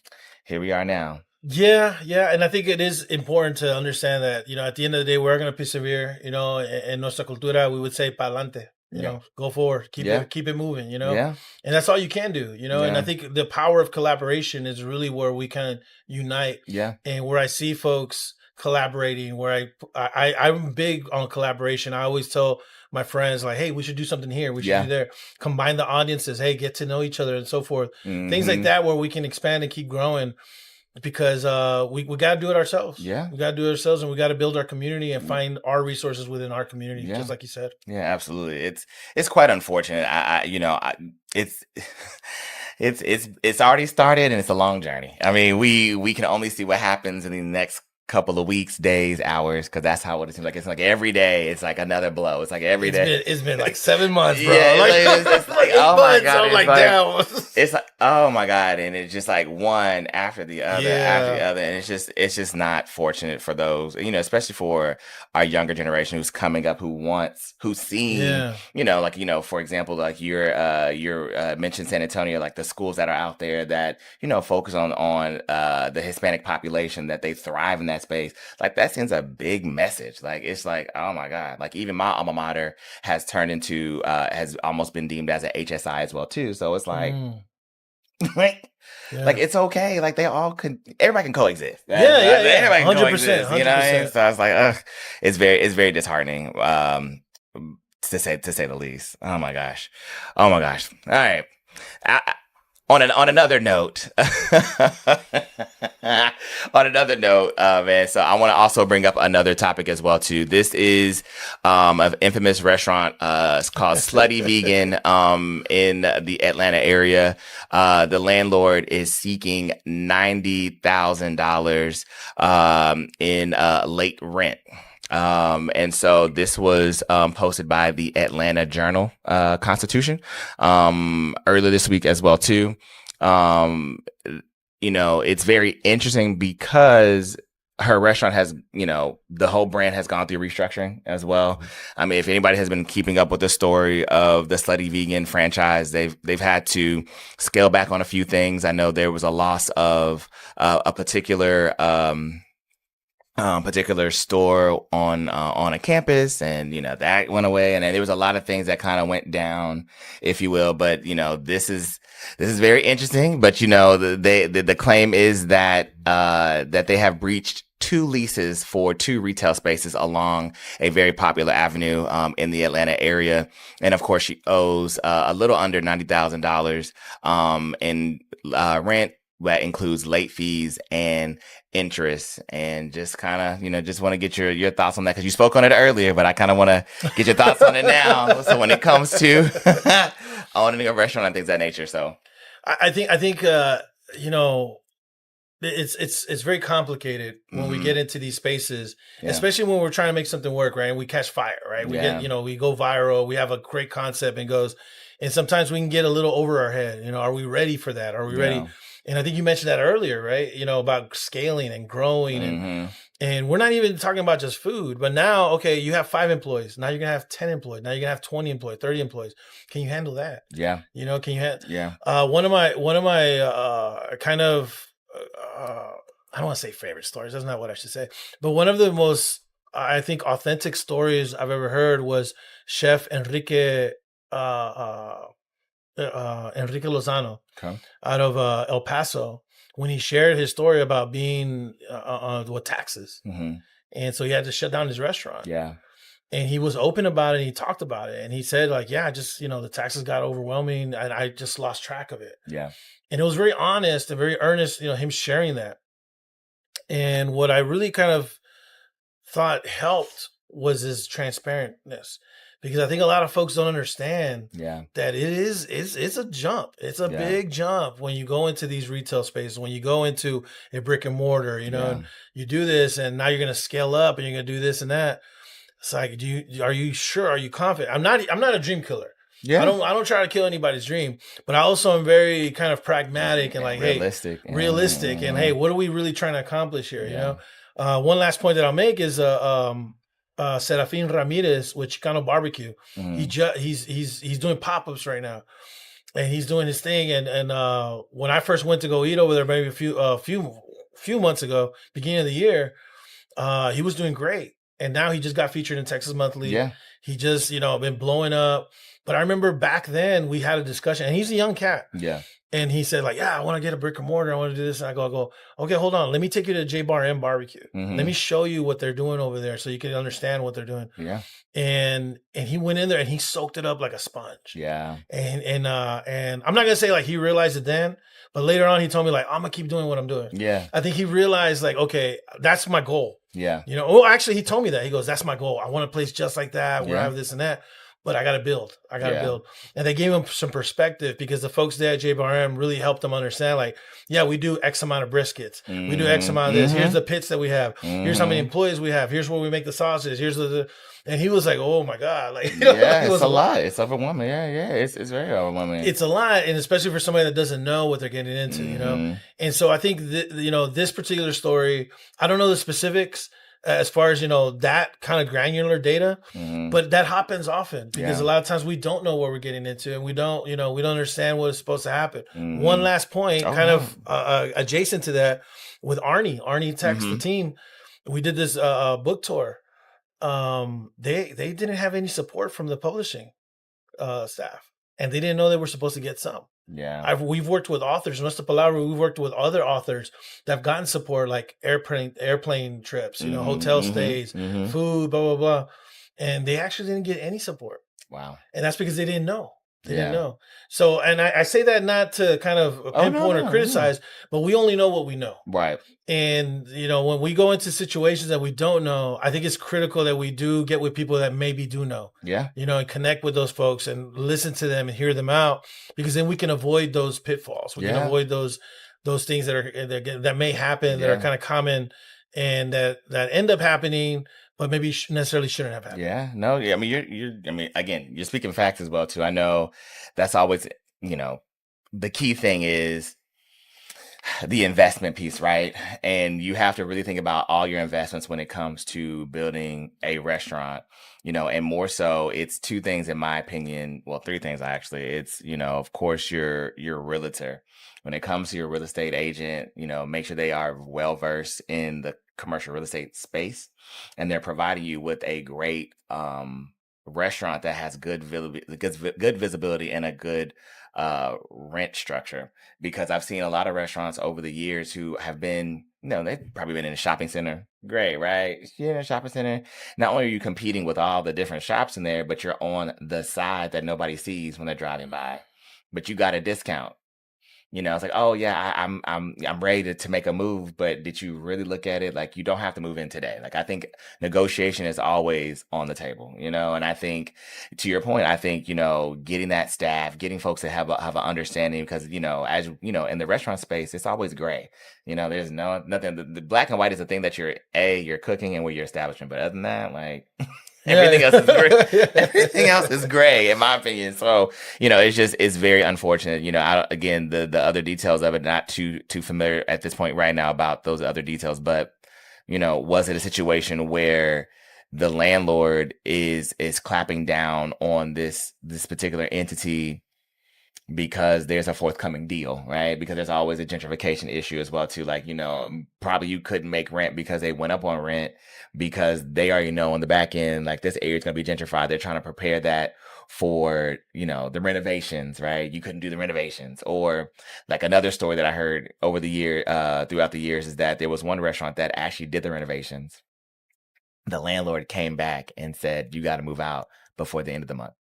here we are now. Yeah. And I think it is important to understand that, you know, at the end of the day, we're going to persevere. You know, in Nuestra Cultura, we would say pa'lante. You know, go forward, keep it moving, you know, and that's all you can do, you know, and I think the power of collaboration is really where we kind of unite. And where I see folks collaborating, where I'm big on collaboration. I always tell my friends like, hey, we should do something here. We should do there. Combine the audiences. Hey, get to know each other and so forth. Things like that where we can expand and keep growing. Because we got to do it ourselves. We got to do it ourselves, and we got to build our community and find our resources within our community, just like you said. Yeah, absolutely. It's quite unfortunate. It's already started, and it's a long journey. I mean, we can only see what happens in the next couple of weeks, days, hours, because that's how it seems like. It's like every day, it's like another blow. It's like every day. It's been like 7 months, bro. It's like oh my god, I'm like, damn. It's like oh my god, and it's just like one after the other, and it's just not fortunate for those, you know, especially for our younger generation who's coming up, who's seen, you know, like, you know, for example, like you're mentioned San Antonio, like the schools that are out there that, you know, focus on the Hispanic population, that they thrive in that space. Like that sends a big message. Like it's like, oh my god, like even my alma mater has turned into has almost been deemed as an HSI as well too. So it's like like it's okay, like everybody can coexist. Everybody can 100%, coexist, you know what I mean? So I was like, it's very disheartening, to say the least. Oh my gosh. All right. On another note, man, so I want to also bring up another topic as well too. This is an infamous restaurant. It's called Slutty Vegan in the Atlanta area. The landlord is seeking $90,000 in late rent. And so this was posted by the Atlanta Journal Constitution earlier this week as well too. You know, it's very interesting because her restaurant has, you know, the whole brand has gone through restructuring as well. I mean, if anybody has been keeping up with the story of the Slutty Vegan franchise, they've had to scale back on a few things. I know there was a loss of a particular particular store on a campus, and that went away, and then there was a lot of things that kind of went down, if you will. But this is very interesting. But the claim is that that they have breached 2 leases for 2 retail spaces along a very popular avenue in the Atlanta area, and of course she owes a little under $90,000 in rent. That includes late fees and interest, and just kind of, just want to get your thoughts on that, because you spoke on it earlier, but I kind of want to get your thoughts on it now. So when it comes to owning a restaurant and things of that nature. So I think, it's very complicated when we get into these spaces, especially when we're trying to make something work, right? And we catch fire, right? We get, we go viral, we have a great concept and sometimes we can get a little over our head. Are we ready for that? Are we ready? And I think you mentioned that earlier, right? About scaling and growing and we're not even talking about just food, but now, okay, you have 5 employees. Now you're going to have 10 employees. Now you're going to have 20 employees, 30 employees. Can you handle that? Yeah. Can you yeah. One of my kind of, I don't want to say favorite stories. That's not what I should say. But one of the most, I think, authentic stories I've ever heard was Chef Enrique Lozano out of El Paso, when he shared his story about being with taxes. And so he had to shut down his restaurant. Yeah. And he was open about it. And he talked about it. And he said, like, just, the taxes got overwhelming and I just lost track of it. Yeah. And it was very honest and very earnest, him sharing that. And what I really kind of thought helped was his transparentness. Because I think a lot of folks don't understand that it's a jump. It's a big jump when you go into these retail spaces, when you go into a brick and mortar, and you do this and now you're going to scale up and you're going to do this and that. It's like, are you sure? Are you confident? I'm not a dream killer. Yeah. I don't try to kill anybody's dream, but I also am very kind of pragmatic and like, realistic. And hey, what are we really trying to accomplish here? One last point that I'll make is, Serafin Ramirez with Chicano Barbecue. He's doing pop-ups right now, and he's doing his thing. And when I first went to go eat over there, maybe a few months ago, beginning of the year, he was doing great. And now he just got featured in Texas Monthly. Yeah, he just been blowing up. But I remember back then we had a discussion, and he's a young cat. Yeah. And he said, like, I want to get a brick and mortar. I want to do this. And I go, okay, hold on. Let me take you to J Bar M Barbecue. Let me show you what they're doing over there so you can understand what they're doing. Yeah. And he went in there and he soaked it up like a sponge. Yeah. And I'm not going to say like he realized it then, but later on he told me like, I'm going to keep doing what I'm doing. Yeah. I think he realized like, okay, that's my goal. Yeah. Actually he told me that. He goes, that's my goal. I want a place just like that where I have this and that. But I got to build. Build. And they gave him some perspective because the folks there at JBRM really helped them understand, like, we do X amount of briskets. We do X amount of this. Here's the pits that we have. Here's how many employees we have. Here's where we make the sausages. Here's and he was like, oh my God. Like, it's a lot. It's overwhelming. Yeah. It's very overwhelming. It's a lot. And especially for somebody that doesn't know what they're getting into, And so I think that, this particular story, I don't know the specifics, as far as, that kind of granular data, but that happens often because a lot of times we don't know what we're getting into and we don't understand what is supposed to happen. One last point, adjacent to that, with ArnieTex, the team, we did this book tour. They didn't have any support from the publishing staff, and they didn't know they were supposed to get some. Yeah, we've worked with authors, Nuestra Palabra. We've worked with other authors that have gotten support, like airplane trips, hotel stays, food, blah blah blah, and they actually didn't get any support. Wow, and that's because they didn't know. They didn't know. So, and I say that not to kind of pinpoint or criticize, but we only know what we know. Right. And, when we go into situations that we don't know, I think it's critical that we do get with people that maybe do know. Yeah. And connect with those folks and listen to them and hear them out, because then we can avoid those pitfalls. We can avoid those things that may happen, that are kind of common and that end up happening, but maybe necessarily shouldn't have happened. Yeah, no, I mean, again, you're speaking facts as well too. I know that's always, the key thing is the investment piece, right? And you have to really think about all your investments when it comes to building a restaurant, and more so, it's 2 things in my opinion. Well, 3 things actually. It's, of course, your realtor. When it comes to your real estate agent, make sure they are well versed in the commercial real estate space, and they're providing you with a great restaurant that has good visibility and a good rent structure. Because I've seen a lot of restaurants over the years who have been, they've probably been in a shopping center. Great, right? You're in a shopping center. Not only are you competing with all the different shops in there, but you're on the side that nobody sees when they're driving by. But you got a discount. It's like, oh yeah, I'm ready to make a move, but did you really look at it? Like, you don't have to move in today. Like, I think negotiation is always on the table, and I think, to your point, I think, getting that staff, getting folks to have an understanding, because, as in the restaurant space, it's always gray. There's nothing, the black and white is the thing that you're cooking and with your establishment. But other than that, like, everything else is gray. Everything else is gray, in my opinion. So, it's very unfortunate. Again, the other details of it, not too familiar at this point right now about those other details. But, was it a situation where the landlord is clapping down on this particular entity because there's a forthcoming deal, right? Because there's always a gentrification issue as well too. Like, probably you couldn't make rent because they went up on rent, because they already know on the back end, like, this area is going to be gentrified. They're trying to prepare that for, the renovations, right? You couldn't do the renovations. Or like another story that I heard over the year, throughout the years, is that there was one restaurant that actually did the renovations. The landlord came back and said, you got to move out before the end of the month.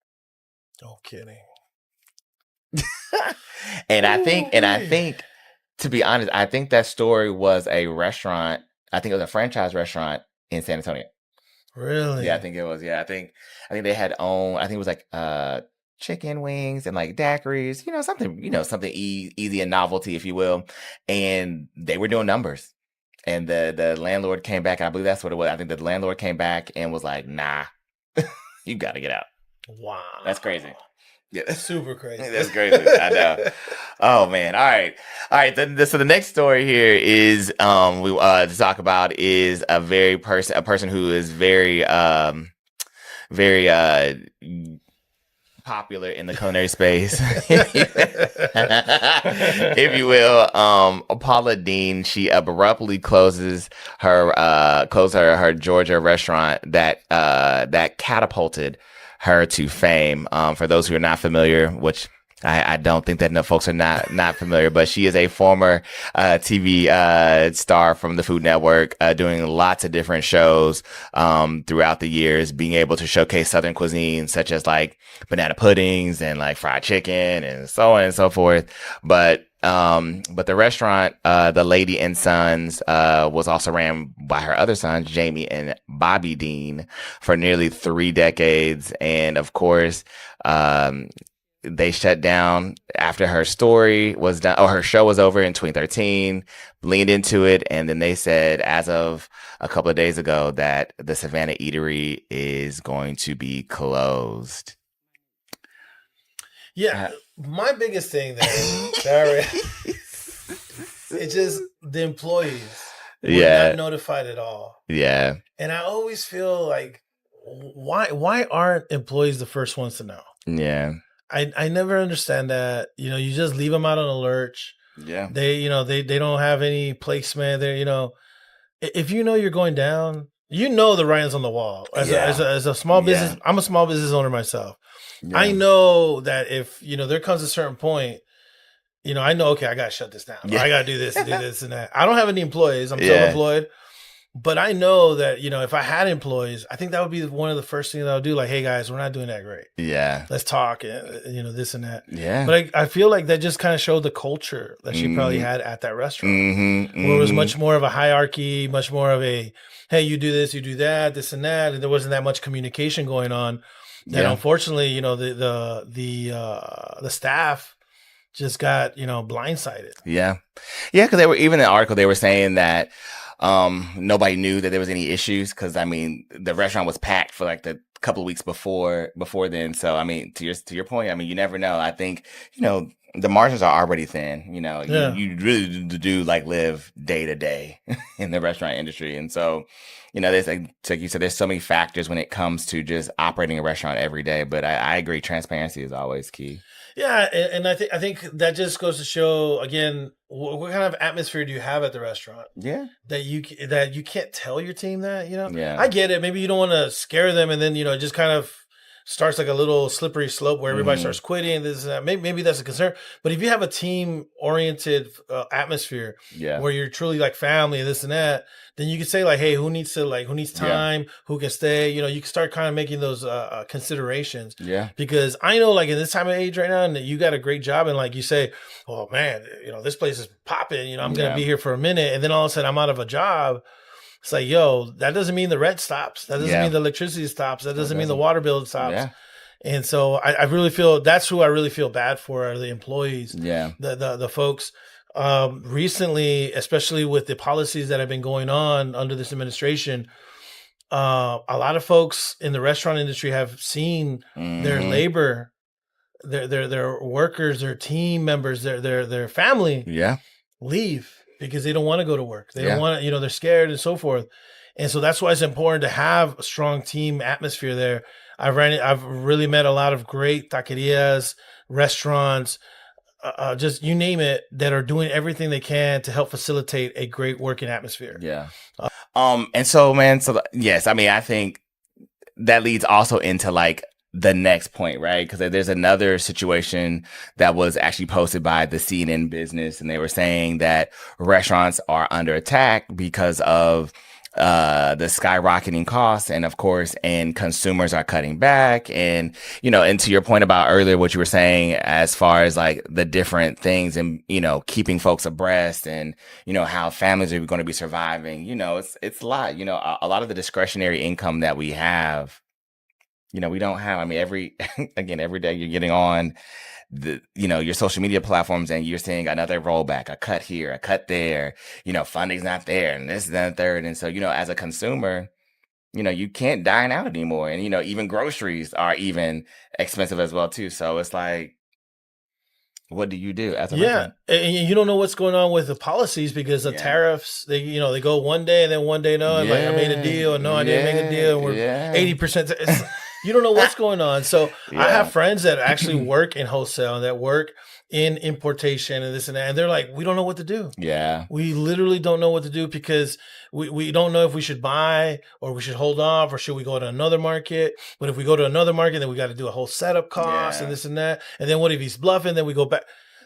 No kidding. And I think, to be honest, I think that story was a restaurant. I think it was a franchise restaurant in San Antonio. Really? Yeah, I think it was. Yeah, I think they had I think it was like chicken wings and like daiquiris, something easy and novelty, if you will. And they were doing numbers. And the landlord came back. I believe that's what it was. I think the landlord came back and was like, nah, you got to get out. Wow. That's crazy. Yeah, that's super crazy. That's crazy. I know. Oh man. All right. So the next story here is we to talk about is a person who is very popular in the culinary space, if you will. Paula Deen, she abruptly closes her Georgia restaurant that catapulted her to fame. For those who are not familiar, which I don't think that enough folks are not familiar, but she is a former TV star from the Food Network, doing lots of different shows throughout the years, being able to showcase Southern cuisine, such as like banana puddings and like fried chicken and so on and so forth. But the restaurant, the Lady and Sons, was also ran by her other sons, Jamie and Bobby Deen, for nearly 3 decades. And of course, they shut down after her story was done, or her show was over in 2013, leaned into it. And then they said, as of a couple of days ago, that the Savannah Eatery is going to be closed. Yeah. My biggest thing there, it's just the employees were not notified at all. Yeah. And I always feel like, why aren't employees the first ones to know? Yeah. I never understand that. You just leave them out on a lurch. Yeah. They don't have any placement there. If you're going down, the writing's on the wall. As a small business, I'm a small business owner myself. Yeah. I know that if, there comes a certain point, I know, okay, I got to shut this down. Yeah. I got to do this and do this and that. I don't have any employees. I'm self-employed. But I know that, if I had employees, I think that would be one of the first things I would do. Like, hey, guys, we're not doing that great. Yeah. Let's talk, this and that. Yeah. But I feel like that just kind of showed the culture that she probably had at that restaurant. Where it was much more of a hierarchy, much more of a, hey, you do this, you do that, this and that. And there wasn't that much communication going on. And unfortunately, the staff just got, blindsided. Yeah. Yeah, because even in the article, they were saying that nobody knew that there was any issues, because the restaurant was packed for like the couple of weeks before then. So to your point, you never know. I think the margins are already thin. You really do like live day to day in the restaurant industry, and so there's like you said, there's so many factors when it comes to just operating a restaurant every day. But I agree, transparency is always key. Yeah, and I think that just goes to show again what kind of atmosphere do you have at the restaurant? Yeah. That you can't tell your team that, you know? Yeah. I get it. Maybe you don't want to scare them and then, you know, it just kind of starts like a little slippery slope where everybody starts quitting. This and that. Maybe that's a concern. But if you have a team oriented atmosphere where you're truly like family, this and that, then you can say like, hey, who needs time, who can stay? You know, you can start kind of making those considerations. Yeah. Because I know like in this time of age right now, and you got a great job, and like you say, oh man, you know, this place is popping. You know, I'm gonna be here for a minute, and then all of a sudden I'm out of a job. It's like, yo, that doesn't mean the rent stops. That doesn't mean the electricity stops. That doesn't mean the water bill stops. Yeah. And so I really feel that's who I really feel bad for are the employees. Yeah. The folks. Recently, especially with the policies that have been going on under this administration, a lot of folks in the restaurant industry have seen their labor, their workers, their team members, their family leave because they don't want to go to work. They don't want to, you know, they're scared and so forth. And so that's why it's important to have a strong team atmosphere there. I've really met a lot of great taquerias, restaurants, just you name it, that are doing everything they can to help facilitate a great working atmosphere. Yeah. And so, man, yes, I mean, I think that leads also into like the next point, right? Because there's another situation that was actually posted by the CNN Business, and they were saying that restaurants are under attack because of the skyrocketing costs, and of course, and consumers are cutting back. And, you know, and to your point about earlier, what you were saying as far as like the different things and, you know, keeping folks abreast and, you know, how families are going to be surviving, you know, it's a lot, you know, a lot of the discretionary income that we have, you know, we don't have. I mean, every day you're getting on you know, your social media platforms and you're seeing another rollback, a cut here, a cut there, you know, funding's not there and this, that, and third. And so, you know, as a consumer, you know, you can't dine out anymore. And, you know, even groceries are even expensive as well, too. So it's like, what do you do as a restaurant? And you don't know what's going on with the policies because the tariffs, they go one day and then one day, no, like I made a deal, and no, I didn't make a deal, and we're 80%. You don't know what's going on. So I have friends that actually work in wholesale and that work in importation and this and that. And they're like, we don't know what to do. Yeah. We literally don't know what to do because we don't know if we should buy or we should hold off or should we go to another market. But if we go to another market, then we got to do a whole setup cost and this and that. And then what if he's bluffing? Then we go back.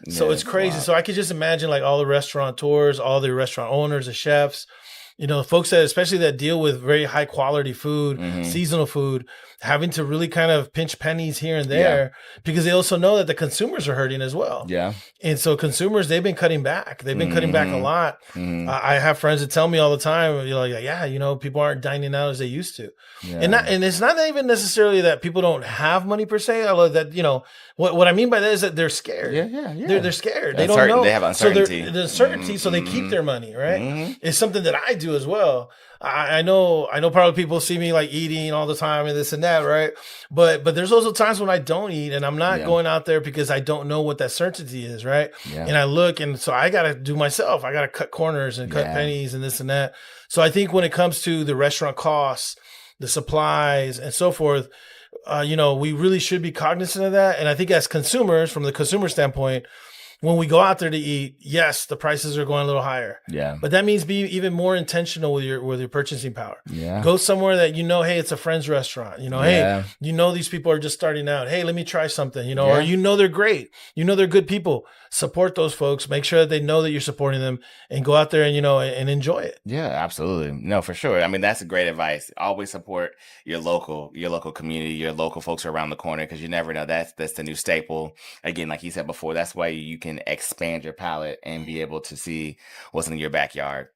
So it's crazy. Wow. So I could just imagine like all the restaurateurs, all the restaurant owners, the chefs, you know, folks that especially that deal with very high quality food, seasonal food, having to really kind of pinch pennies here and there because they also know that the consumers are hurting as well. Yeah. And so consumers, they've been cutting back. They've been cutting back a lot. I have friends that tell me all the time, you're like, yeah, you know, people aren't dining out as they used to. Yeah. And it's not even necessarily that people don't have money per se. Although that, you know, what I mean by that is that they're scared. They're scared. They don't know. They have uncertainty. So the uncertainty, so they keep their money, right? It's something that I do as well. I know probably people see me like eating all the time and this and that, right? But there's also times when I don't eat and I'm not going out there because I don't know what that certainty is, right? Yeah. And I look, and so I got to do myself. I got to cut corners and cut pennies and this and that. So I think when it comes to the restaurant costs, the supplies and so forth, you know, we really should be cognizant of that. And I think as consumers, from the consumer standpoint, when we go out there to eat, yes, the prices are going a little higher. Yeah. But that means be even more intentional with your purchasing power. Yeah. Go somewhere that you know, hey, it's a friend's restaurant. You know, hey, you know these people are just starting out. Hey, let me try something, you know, or you know they're great. You know they're good people. Support those folks. Make sure that they know that you're supporting them and go out there and, you know, and enjoy it. Yeah, absolutely. No, for sure. I mean, that's great advice. Always support your local community, your local folks around the corner, because you never know. That's the new staple. Again, like you said before, that's why you can expand your palate and be able to see what's in your backyard.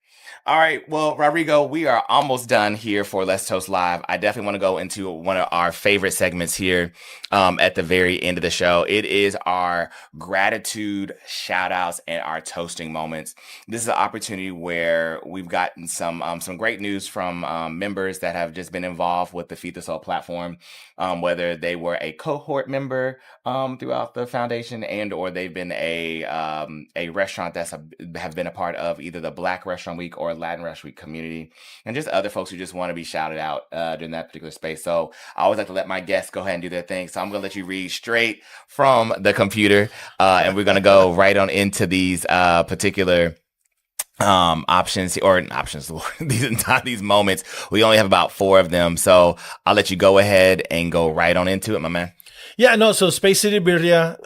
All right. Well, Rodrigo, we are almost done here for Let's Toast Live. I definitely want to go into one of our favorite segments here at the very end of the show. It is our gratitude shout outs and our toasting moments. This is an opportunity where we've gotten some great news from members that have just been involved with the Feed the Soul platform, whether they were a cohort member throughout the foundation and or they've been a restaurant have been a part of either the Black Restaurant Week or Latin Rush Week community, and just other folks who just want to be shouted out during that particular space. So I always like to let my guests go ahead and do their thing. So I'm going to let you read straight from the computer, and we're going to go right on into these particular options these moments. We only have about 4 of them, so I'll let you go ahead and go right on into it, my man. Yeah, no. So Space City Birria,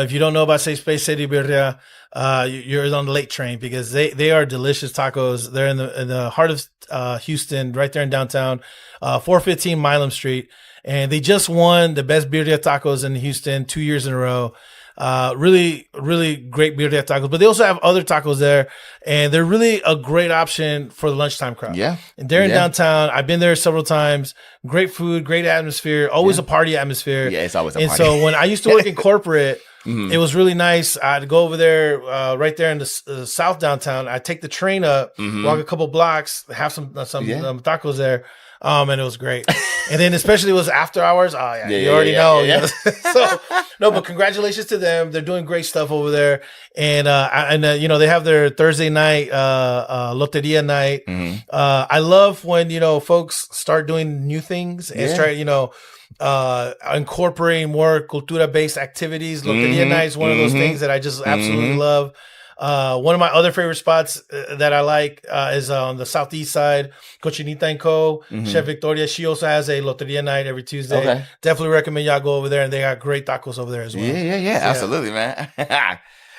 if you don't know about Space City Birria, you're on the late train, because they are delicious tacos. They're in the heart of Houston, right there in downtown, 415 Milam Street, and they just won the best birria tacos in Houston 2 years in a row. Really, really great birria tacos, but they also have other tacos there, and they're really a great option for the lunchtime crowd. Yeah. And they're in downtown. I've been there several times. Great food, great atmosphere, always a party atmosphere. Yeah, it's always a party. And so when I used to work in corporate, it was really nice. I'd go over there, right there in the south downtown. I'd take the train up, walk a couple blocks, have some tacos there. And it was great. And then especially it was after hours. Oh yeah, you already know. Yeah. So no, but congratulations to them. They're doing great stuff over there. And they have their Thursday night loteria night. I love when folks start doing new things and start incorporating more cultura based activities. Loteria night is one of those things that I just absolutely love. One of my other favorite spots that I like is on the southeast side, Cocina and Co. Chef Victoria. She also has a loteria night every Tuesday. Okay. Definitely recommend y'all go over there, and they got great tacos over there as well. Yeah, absolutely, man.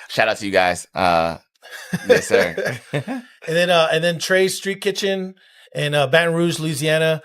Shout out to you guys. Yes, sir. and then Trey's Street Kitchen in Baton Rouge, Louisiana.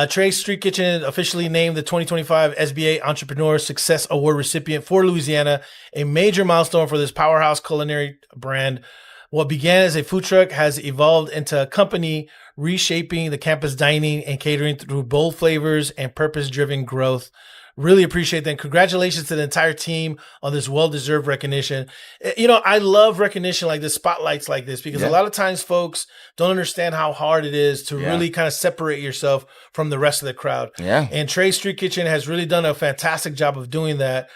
Trey's Street Kitchen officially named the 2025 SBA Entrepreneur Success Award recipient for Louisiana, a major milestone for this powerhouse culinary brand. What began as a food truck has evolved into a company reshaping the campus dining and catering through bold flavors and purpose-driven growth. Really appreciate that. Congratulations to the entire team on this well-deserved recognition. I love recognition like this, spotlights like this, because a lot of times folks don't understand how hard it is to really kind of separate yourself from the rest of the crowd. Yeah. And Trey's Street Kitchen has really done a fantastic job of doing that.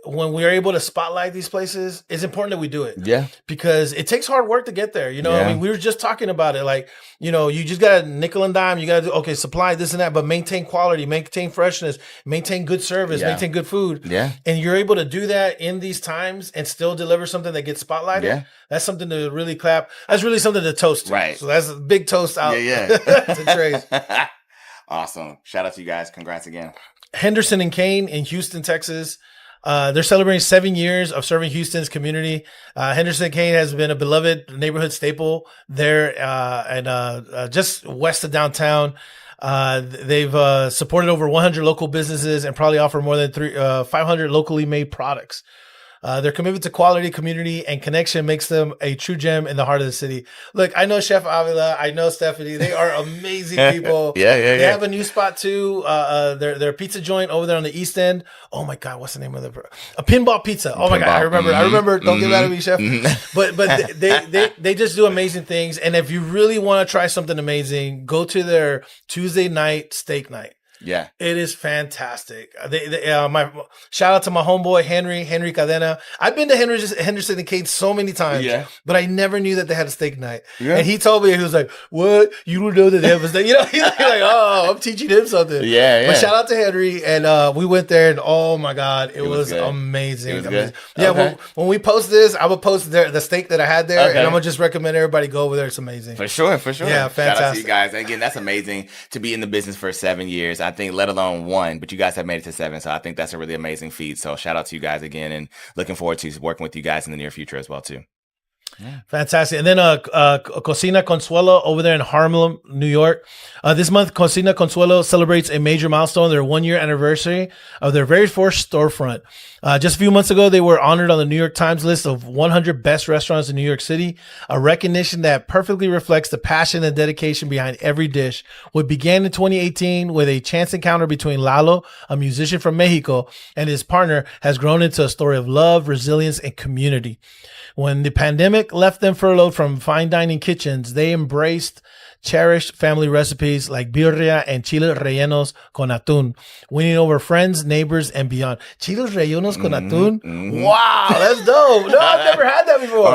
When we are able to spotlight these places, it's important that we do it. Yeah. Because it takes hard work to get there. I mean, we were just talking about it. Like, you just got to nickel and dime. You got to do, supply this and that, but maintain quality, maintain freshness, maintain good service, maintain good food. Yeah. And you're able to do that in these times and still deliver something that gets spotlighted. Yeah. That's something to really clap. That's really something to toast to. Right. So that's a big toast out to Trey's. Awesome. Shout out to you guys. Congrats again. Henderson and Kane in Houston, Texas. They're celebrating 7 years of serving Houston's community. Henderson Kane has been a beloved neighborhood staple there and just west of downtown. They've supported over 100 local businesses and probably offer more than 500 locally made products. Their commitment to quality, community, and connection makes them a true gem in the heart of the city. Look, I know Chef Avila. I know Stephanie. They are amazing people. They have a new spot too. Their pizza joint over there on the East End. Oh my God, what's the name of a Pinball Pizza? Oh my God, I remember. Don't get mad at me, Chef. But they just do amazing things. And if you really want to try something amazing, go to their Tuesday night steak night. Yeah, it is fantastic. My shout out to my homeboy Henry Cadena. I've been to Henderson and Kane so many times, but I never knew that they had a steak night. Yeah. And he told me, he was like, "What? You don't know that they have a steak?" He's like, "Oh, I'm teaching him something." Yeah. But shout out to Henry, and we went there, and oh my God, it was amazing. It was good. Yeah, okay. When we post this, I will post the steak that I had there, and I'm gonna just recommend everybody go over there. It's amazing. For sure. Yeah, fantastic. Shout out to you guys. Again, that's amazing to be in the business for 7 years. I think, let alone 1, but you guys have made it to 7. So I think that's a really amazing feat. So shout out to you guys again, and looking forward to working with you guys in the near future as well too. Yeah. Fantastic. And then Cocina Consuelo over there in Harlem, New York. This month, Cocina Consuelo celebrates a major milestone, their 1-year anniversary of their very first storefront. Just a few months ago, they were honored on the New York Times list of 100 best restaurants in New York City, a recognition that perfectly reflects the passion and dedication behind every dish. What began in 2018 with a chance encounter between Lalo, a musician from Mexico, and his partner has grown into a story of love, resilience, and community. When the pandemic left them furloughed from fine dining kitchens, they embraced cherished family recipes like birria and chile rellenos con atún, winning over friends, neighbors, and beyond. Chiles rellenos con atún? Wow, that's dope. No, I've never had that before.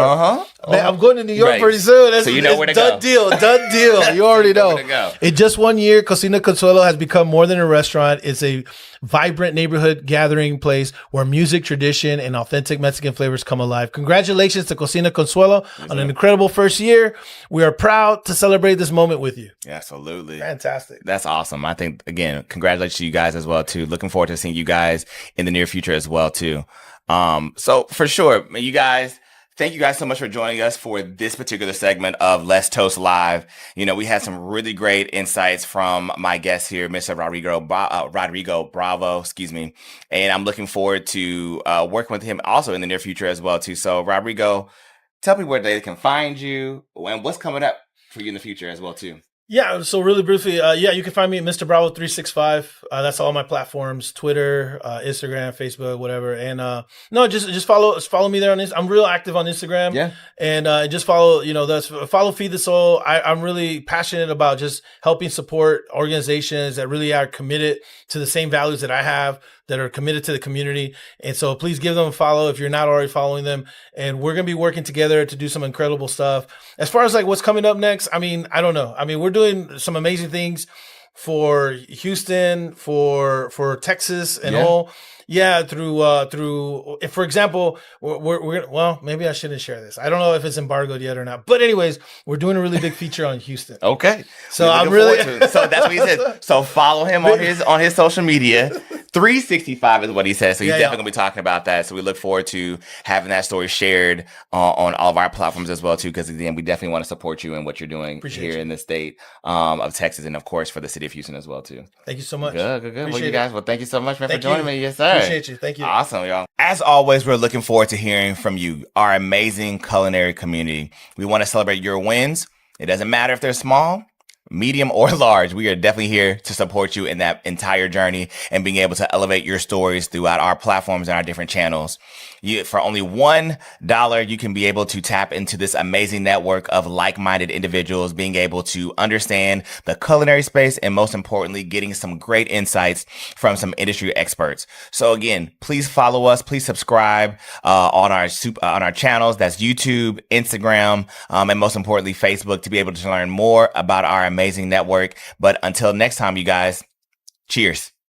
Man, I'm going to New York pretty soon. That's, so you know where to done go. Done deal. You already know. In just 1 year, Cocina Consuelo has become more than a restaurant. It's a vibrant neighborhood gathering place where music, tradition, and authentic Mexican flavors come alive. Congratulations to Cocina Consuelo on an incredible first year. We are proud to celebrate this moment with you. Absolutely. Fantastic. That's awesome. I think, again, congratulations to you guys as well, too. Looking forward to seeing you guys in the near future as well, too. So for sure, you guys, thank you guys so much for joining us for this particular segment of Let's Toast Live. You know, we had some really great insights from my guest here, Mr. Rodrigo Bravo, and I'm looking forward to working with him also in the near future as well, too. So, Rodrigo, tell me where they can find you and what's coming up for you in the future as well, too. Yeah, so really briefly, you can find me at Mr. Bravo 365. That's all my platforms: Twitter, Instagram, Facebook, whatever. And no, just follow me there on this. I'm real active on Instagram. Yeah, and just follow. Follow Feed the Soul. I'm really passionate about just helping support organizations that really are committed to the same values that I have, that are committed to the community. And so please give them a follow if you're not already following them. And we're going to be working together to do some incredible stuff. As far as like what's coming up next, I mean, I don't know. I mean, we're doing some amazing things for Houston, for Texas and all. Yeah, through if, for example, we're well, maybe I shouldn't share this. I don't know if it's embargoed yet or not. But anyways, we're doing a really big feature on Houston. Okay. So I'm really so that's what he said. So follow him on his social media. 365 is what he says. So he's definitely gonna be talking about that. So we look forward to having that story shared on all of our platforms as well too. Because again, we definitely want to support you and what you're doing in the state of Texas, and of course for the city of Houston as well too. Thank you so much. Good. Well, you guys. Well, thank you so much, man, for joining me. Yes, sir. Appreciate you. Thank you. Awesome, y'all. As always, we're looking forward to hearing from you, our amazing culinary community. We want to celebrate your wins. It doesn't matter if they're small, medium, or large. We are definitely here to support you in that entire journey and being able to elevate your stories throughout our platforms and our different channels. For only $1, you can be able to tap into this amazing network of like-minded individuals, being able to understand the culinary space, and most importantly, getting some great insights from some industry experts. So again, please follow us. Please subscribe on our channels. That's YouTube, Instagram, and most importantly, Facebook, to be able to learn more about our amazing network. But until next time, you guys, cheers.